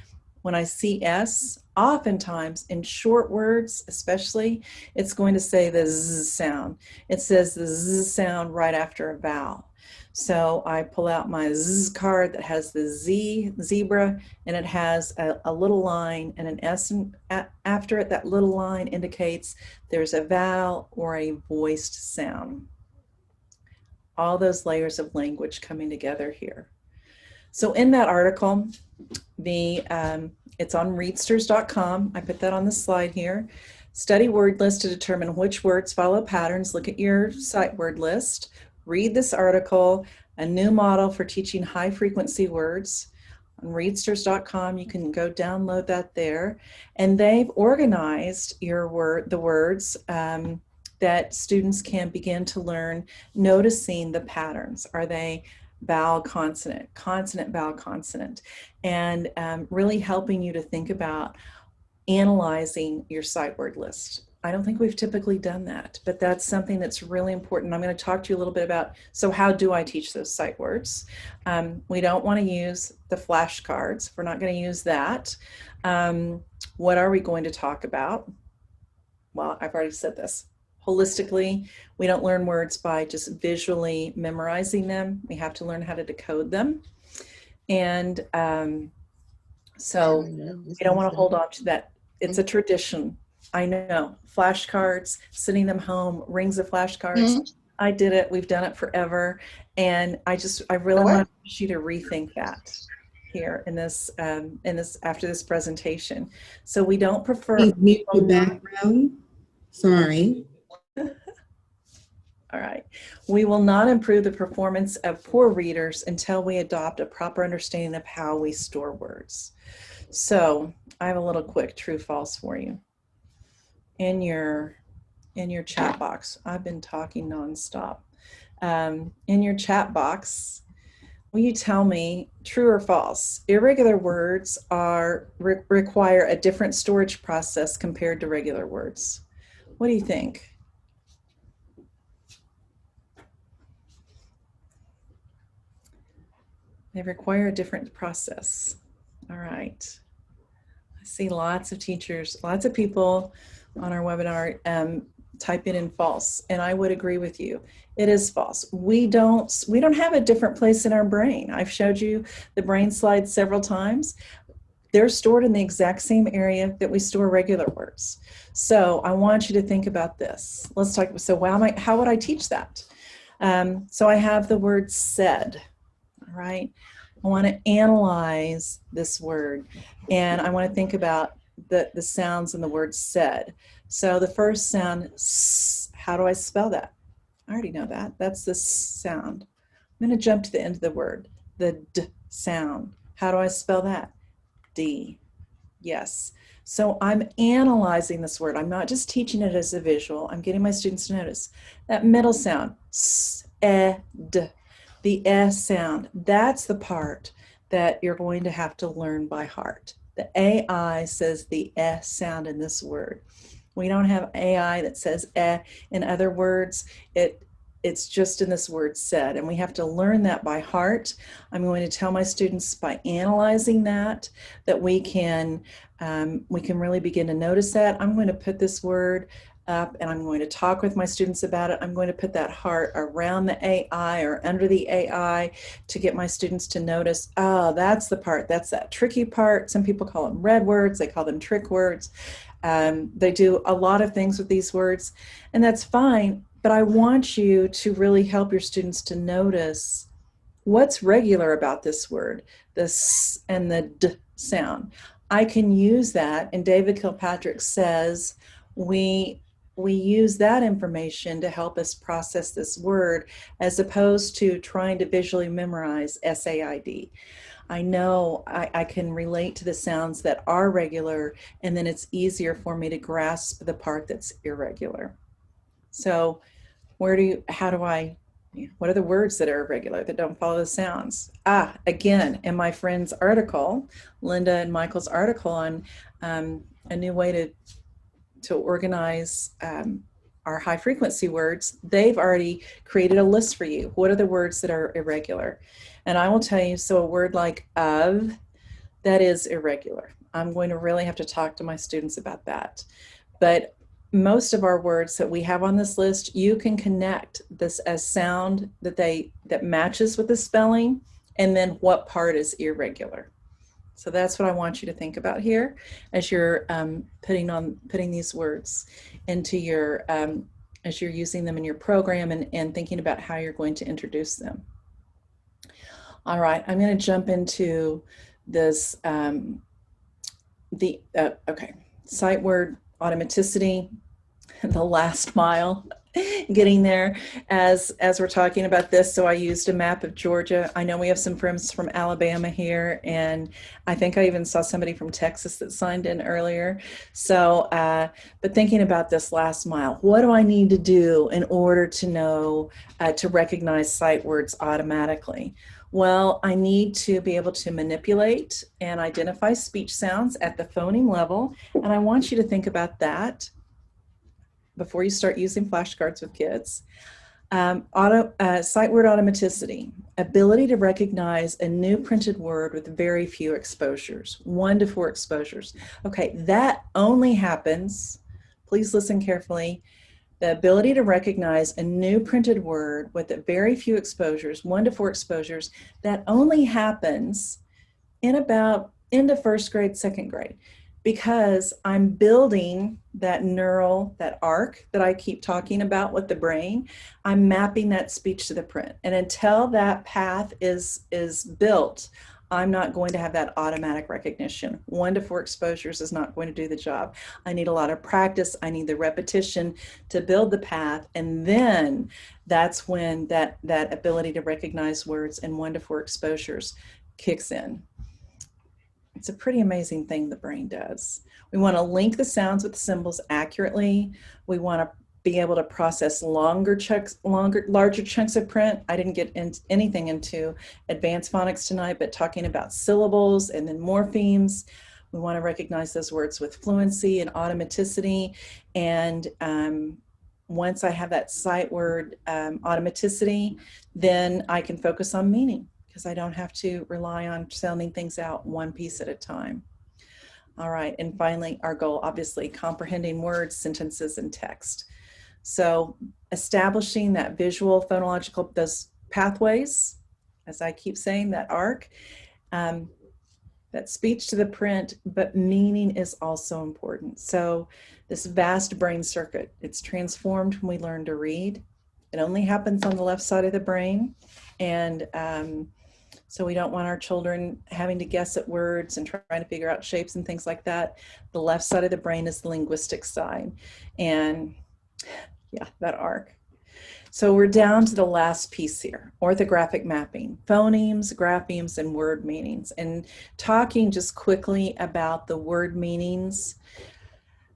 when I see S, oftentimes in short words, especially, it's going to say the Z sound. It says the Z sound right after a vowel. So I pull out my Z card that has the Z, zebra, and it has a little line and an S after it. That little line indicates there's a vowel or a voiced sound. All those layers of language coming together here. So in that article, it's on readsters.com. I put that on the slide here. Study word list to determine which words follow patterns. Look at your sight word list. Read this article, A New Model for Teaching High Frequency Words. On readsters.com, you can go download that there. And they've organized the words that students can begin to learn, noticing the patterns. Are they vowel, consonant, consonant, vowel, consonant? And really helping you to think about analyzing your sight word list. I don't think we've typically done that, but that's something that's really important. I'm going to talk to you a little bit about, so how do I teach those sight words? We don't want to use the flashcards. We're not going to use that. What are we going to talk about? Well, I've already said this. Holistically, we don't learn words by just visually memorizing them. We have to learn how to decode them. And so we don't want to hold on to that. It's a tradition. I know, flashcards, sending them home, rings of flashcards. I did it. We've done it forever. And I really What? want you to rethink that here in this, after this presentation. So we don't prefer, Please mute your background. Sorry. all right. We will not improve the performance of poor readers until we adopt a proper understanding of how we store words. So I have a little quick true false for you. In your chat box, I've been talking nonstop. In your chat box, will you tell me true or false? Irregular words require a different storage process compared to regular words. What do you think? They require a different process. All right. I see lots of teachers, lots of people on our webinar type it in false, and I would agree with you. It is false. We don't have a different place in our brain. I've showed you the brain slides several times. They're stored in the exact same area that we store regular words. So I want you to think about this. Let's talk. So how would I teach that? So I have the word said. All right. I want to analyze this word, and I want to think about the sounds in the word said. So the first sound, s, how do I spell that? I already know that. That's the sound. I'm going to jump to the end of the word, the d sound. How do I spell that? D. Yes. So I'm analyzing this word. I'm not just teaching it as a visual. I'm getting my students to notice that middle sound, s, e, d. The S sound, that's the part that you're going to have to learn by heart. The AI says the S sound in this word. We don't have AI that says in other words. It's just in this word said, and we have to learn that by heart. I'm going to tell my students by analyzing that we can really begin to notice that. I'm going to put this word up and I'm going to talk with my students about it. I'm going to put that heart around the AI or under the AI to get my students to notice, oh, that's the part, that's that tricky part. Some people call them red words, they call them trick words. They do a lot of things with these words, and that's fine, but I want you to really help your students to notice what's regular about this word, the S and the D sound. I can use that, and David Kilpatrick says we use that information to help us process this word as opposed to trying to visually memorize SAID. I know I can relate to the sounds that are regular, and then it's easier for me to grasp the part that's irregular. So what are the words that are irregular, that don't follow the sounds? Again, in my friend's article, Linda and Michael's article on a new way to organize our high frequency words, they've already created a list for you. What are the words that are irregular? And I will tell you, so a word like of, that is irregular. I'm going to really have to talk to my students about that. But most of our words that we have on this list, you can connect this as sound that matches with the spelling, and then what part is irregular. So that's what I want you to think about here as you're putting these words into your, as you're using them in your program and thinking about how you're going to introduce them. All right, I'm going to jump into this, sight word automaticity, the last mile, getting there as we're talking about this. So I used a map of Georgia. I know we have some friends from Alabama here, and I think I even saw somebody from Texas that signed in earlier. So, but thinking about this last mile, what do I need to do in order to know, to recognize sight words automatically? Well, I need to be able to manipulate and identify speech sounds at the phoneme level, and I want you to think about that before you start using flashcards with kids. Sight word automaticity, ability to recognize a new printed word with very few exposures, 1 to 4 exposures. Okay, that only happens, please listen carefully, the ability to recognize a new printed word with very few exposures, 1 to 4 exposures, that only happens in about into 1st grade, 2nd grade. because I'm building that that arc that I keep talking about with the brain. I'm mapping that speech to the print. And until that path is built, I'm not going to have that automatic recognition. 1 to 4 exposures is not going to do the job. I need a lot of practice. I need the repetition to build the path. And then that's when that ability to recognize words in 1 to 4 exposures kicks in. It's a pretty amazing thing the brain does. We want to link the sounds with the symbols accurately. We want to be able to process larger chunks of print. I didn't get anything into advanced phonics tonight, but talking about syllables and then morphemes. We want to recognize those words with fluency and automaticity. And once I have that sight word automaticity, then I can focus on meaning, because I don't have to rely on sounding things out one piece at a time. All right, and finally, our goal, obviously, comprehending words, sentences, and text. So establishing that visual, phonological, those pathways, as I keep saying, that arc, that speech to the print, but meaning is also important. So this vast brain circuit, it's transformed when we learn to read. It only happens on the left side of the brain. And so we don't want our children having to guess at words and trying to figure out shapes and things like that. The left side of the brain is the linguistic side. And yeah, that arc. So we're down to the last piece here, orthographic mapping, phonemes, graphemes, and word meanings. And talking just quickly about the word meanings.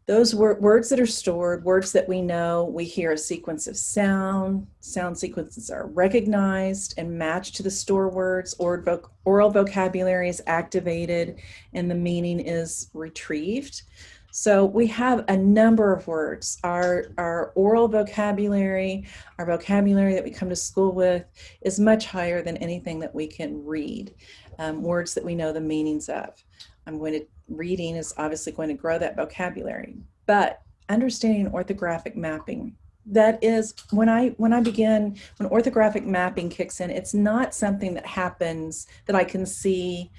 Those words that are stored, words that we know, we hear a sequence of sound sequences are recognized and matched to the store words, oral vocabulary is activated, and the meaning is retrieved. So we have a number of words. Our oral vocabulary, our vocabulary that we come to school with is much higher than anything that we can read, words that we know the meanings of. Reading is obviously going to grow that vocabulary, but understanding orthographic mapping, that is when orthographic mapping kicks in, it's not something that happens that I can see.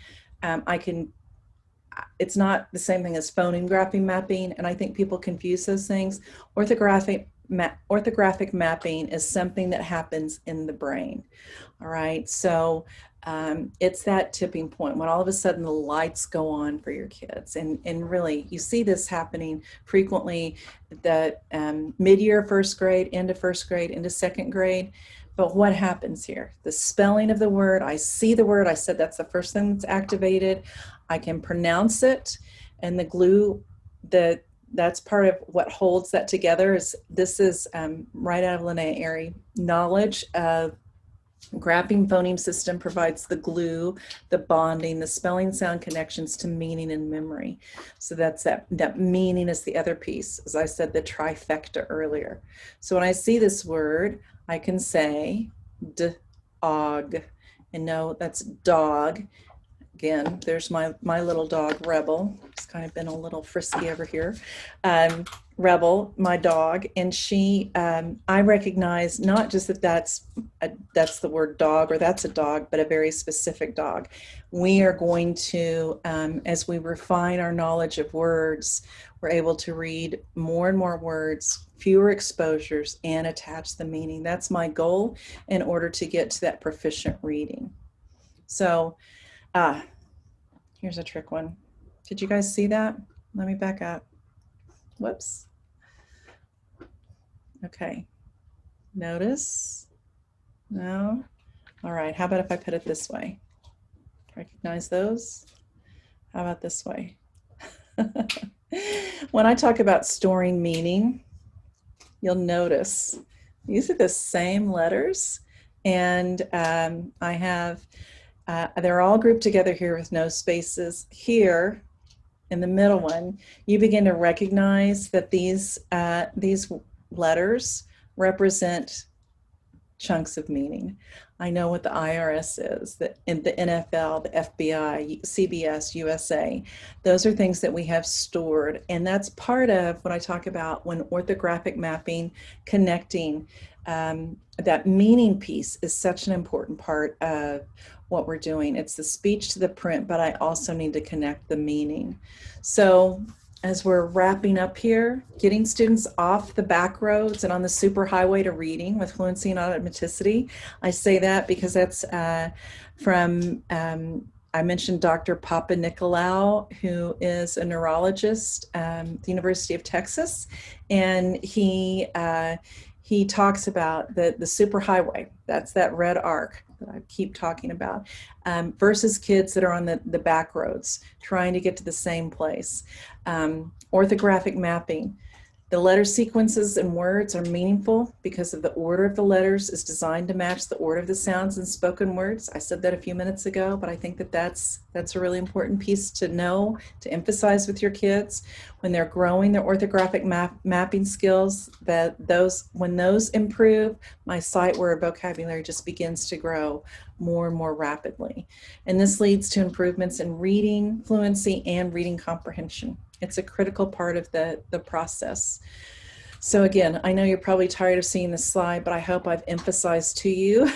It's not the same thing as phoneme grapheme mapping, and I think people confuse those things. Orthographic mapping is something that happens in the brain. All right, so it's that tipping point when all of a sudden the lights go on for your kids. And really, you see this happening frequently at the mid-year first grade, into first grade, into second grade. But what happens here? The spelling of the word, I see the word, I said that's the first thing that's activated. I can pronounce it, and the glue, that's part of what holds that together. This is right out of Linnea Airy. Knowledge of grapheme phoneme system provides the glue, the bonding, the spelling sound connections to meaning and memory. So that's that meaning is the other piece. As I said, the trifecta earlier. So when I see this word, I can say dog, and no, that's dog. Again, there's my little dog, Rebel. She's kind of been a little frisky over here. Rebel, my dog, and she, I recognize not just that that's the word dog or that's a dog, but a very specific dog. We are going to, as we refine our knowledge of words, we're able to read more and more words, fewer exposures, and attach the meaning. That's my goal in order to get to that proficient reading. So, here's a trick one. Did you guys see that? Let me back up. Whoops. Okay. Notice? No? All right. How about if I put it this way? Recognize those? How about this way? When I talk about storing meaning, you'll notice these are the same letters, and I have they're all grouped together here with no spaces. Here in the middle one, you begin to recognize that these letters represent chunks of meaning. I know what the IRS is, the NFL, the FBI, CBS, USA. Those are things that we have stored. And that's part of what I talk about when orthographic mapping, connecting, that meaning piece is such an important part of what we're doing. It's the speech to the print, but I also need to connect the meaning. So as we're wrapping up here, getting students off the back roads and on the superhighway to reading with fluency and automaticity. I say that because that's from, I mentioned Dr. Papa Nicolau, who is a neurologist at the University of Texas, and he talks about the superhighway. That's that red arc that I keep talking about, versus kids that are on the back roads trying to get to the same place. Orthographic mapping. The letter sequences and words are meaningful because of the order of the letters is designed to match the order of the sounds in spoken words. I said that a few minutes ago, but I think that that's a really important piece to know, to emphasize with your kids when they're growing their orthographic mapping skills, that when those improve, my sight word vocabulary just begins to grow more and more rapidly. And this leads to improvements in reading fluency and reading comprehension. It's a critical part of the process. So again, I know you're probably tired of seeing this slide, but I hope I've emphasized to you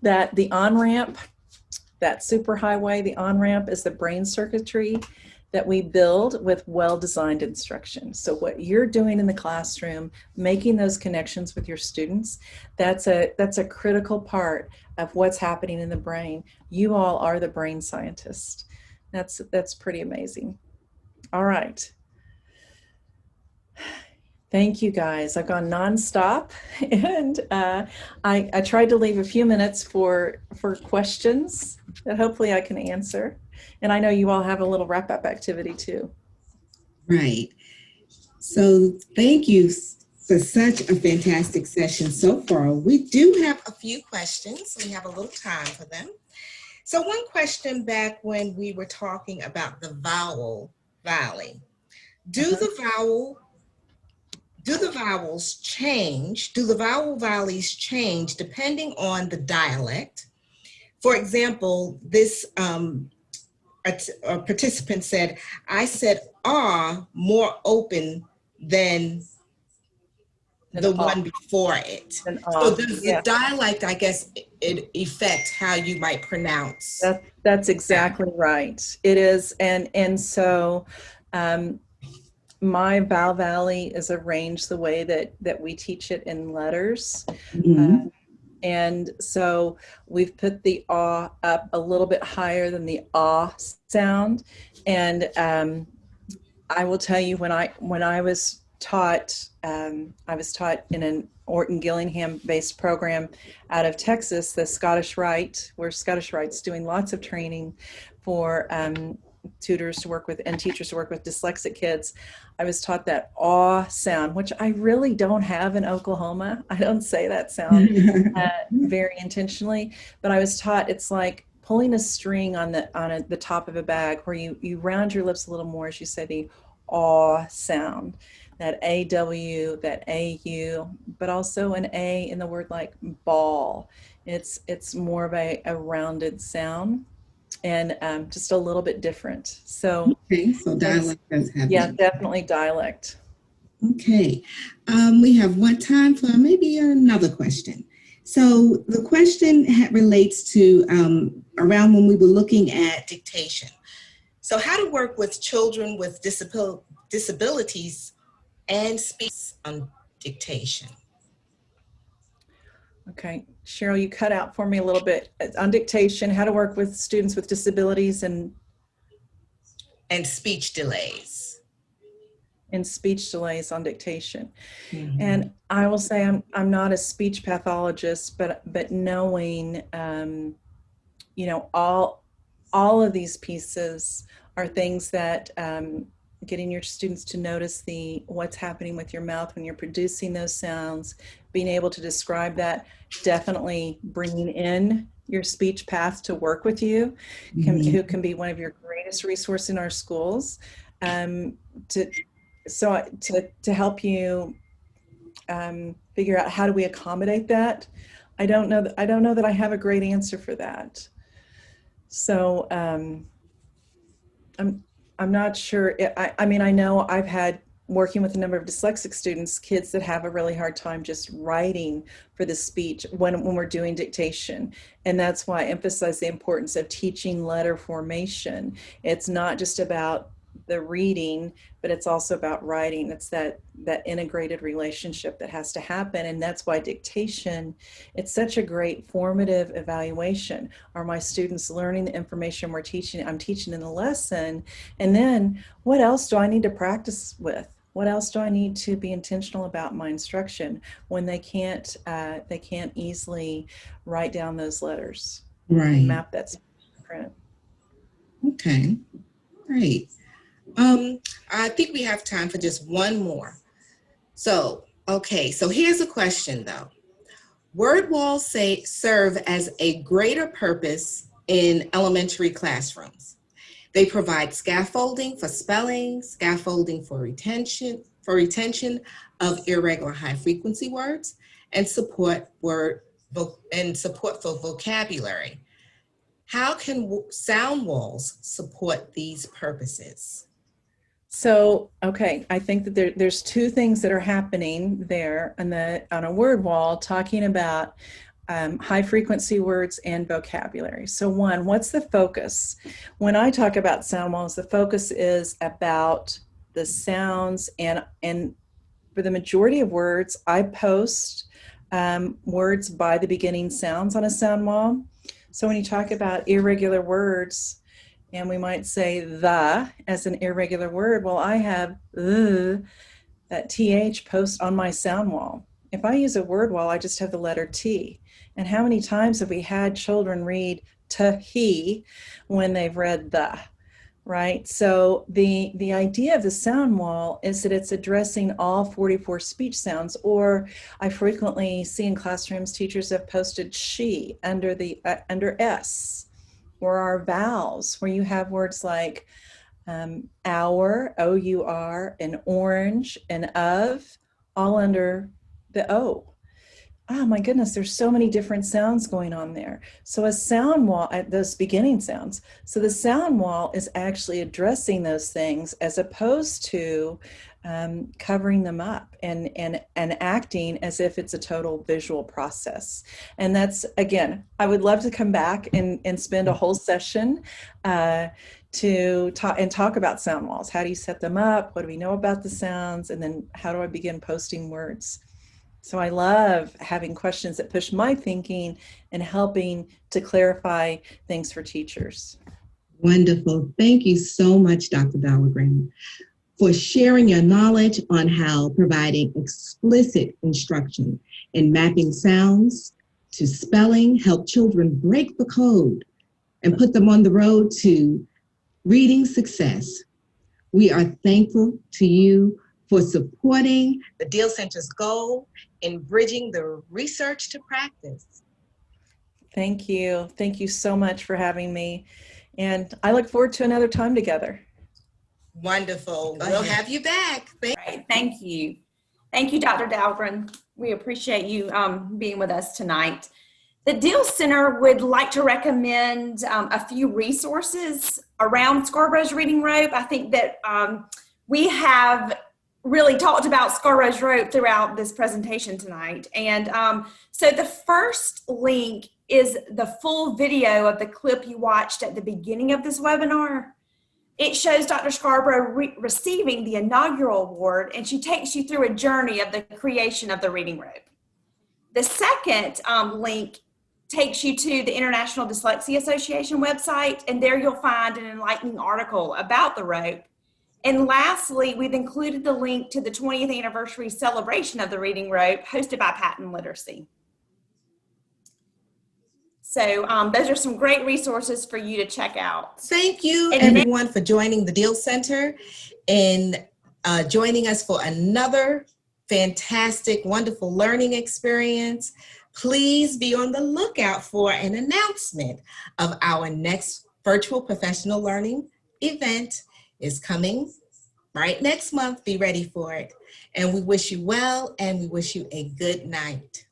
that the on-ramp, that superhighway, the on-ramp is the brain circuitry that we build with well-designed instruction. So what you're doing in the classroom, making those connections with your students, that's a critical part of what's happening in the brain. You all are the brain scientists. That's pretty amazing. All right. Thank you guys. I've gone nonstop, and I tried to leave a few minutes for questions that hopefully I can answer. And I know you all have a little wrap-up activity too. Right. So thank you for such a fantastic session so far. We do have a few questions. We have a little time for them. So one question back when we were talking about the vowel valley. Do the vowels change? Do the vowel valleys change depending on the dialect? For example, this a participant said, I said ah more open than the one before it. So does the dialect, I guess, it affect how you might pronounce? That's exactly right. It is, and so my vowel valley is arranged the way that we teach it in letters. Mm-hmm. And so we've put the ah up a little bit higher than the ah sound. And I will tell you, when I was taught in an Orton Gillingham based program out of Texas, the Scottish Rite, where Scottish Rite's doing lots of training for tutors to work with and teachers to work with dyslexic kids. I was taught that aw sound, which I really don't have in Oklahoma. I don't say that sound very intentionally, but I was taught it's like pulling a string on the top of a bag, where you round your lips a little more as you say the aw sound, that AW, that AU, but also an A in the word like ball. It's more of a rounded sound, and just a little bit different. So okay, so dialect does have that. Definitely dialect. Okay, we have one time for maybe another question. So the question relates to around when we were looking at dictation. So how to work with children with disabilities and speech on dictation. Okay, Cheryl, you cut out for me a little bit. On dictation, how to work with students with disabilities and speech delays. And speech delays on dictation. Mm-hmm. And I will say I'm not a speech pathologist, but knowing all of these pieces are things that getting your students to notice what's happening with your mouth when you're producing those sounds, being able to describe that, definitely bringing in your speech path to work with you, who can be one of your greatest resources in our schools, to help you figure out how do we accommodate that. I don't know that I have a great answer for that. So I'm not sure. I mean, I know I've had working with a number of dyslexic students, kids that have a really hard time just writing for the speech when we're doing dictation. And that's why I emphasize the importance of teaching letter formation. It's not just about the reading, but it's also about writing. It's that integrated relationship that has to happen. And that's why dictation, it's such a great formative evaluation. Are my students learning the information I'm teaching in the lesson? And then what else do I need to practice with? What else do I need to be intentional about my instruction when they can't easily write down those letters and map that to print? Okay, great. I think we have time for just one more. So here's a question though. Word walls serve as a greater purpose in elementary classrooms. They provide scaffolding for spelling, scaffolding for retention of irregular high frequency words, and support for vocabulary. How can sound walls support these purposes? So, okay, I think that there's two things that are happening there on a word wall, talking about high frequency words and vocabulary. So one, what's the focus? When I talk about sound walls, the focus is about the sounds, and for the majority of words, I post words by the beginning sounds on a sound wall. So when you talk about irregular words, and we might say the as an irregular word, well, I have that TH post on my sound wall. If I use a word wall, I just have the letter T. And how many times have we had children read he when they've read the, right? So the idea of the sound wall is that it's addressing all 44 speech sounds, or I frequently see in classrooms, teachers have posted she under S, or our vowels, where you have words like our, O-U-R, and orange, and of, all under the O. Oh my goodness, there's so many different sounds going on there. So a sound wall, those beginning sounds, so the sound wall is actually addressing those things as opposed to covering them up and acting as if it's a total visual process. And that's, again, I would love to come back and spend a whole session to talk about sound walls. How do you set them up? What do we know about the sounds? And then how do I begin posting words? So I love having questions that push my thinking and helping to clarify things for teachers. Wonderful. Thank you so much, Dr. Dahlgren, for sharing your knowledge on how providing explicit instruction in mapping sounds to spelling help children break the code and put them on the road to reading success. We are thankful to you for supporting the Deal Center's goal in bridging the research to practice. Thank you. Thank you so much for having me. And I look forward to another time together. Wonderful. We'll have you back. Great. Thank you. Thank you, Dr. Dahlgren. We appreciate you being with us tonight. The Deal Center would like to recommend a few resources around Scarborough's Reading Rope. I think that we have really talked about Scarborough's Rope throughout this presentation tonight. And so the first link is the full video of the clip you watched at the beginning of this webinar. It shows Dr. Scarborough receiving the inaugural award, and she takes you through a journey of the creation of the Reading Rope. The second link takes you to the International Dyslexia Association website, and there you'll find an enlightening article about the rope. And lastly, we've included the link to the 20th anniversary celebration of the Reading Rope hosted by Patent Literacy. So those are some great resources for you to check out. Thank you, everyone, for joining the Deal Center and joining us for another fantastic, wonderful learning experience. Please be on the lookout for an announcement of our next virtual professional learning event. Is coming right next month. Be ready for it. And we wish you well, and we wish you a good night.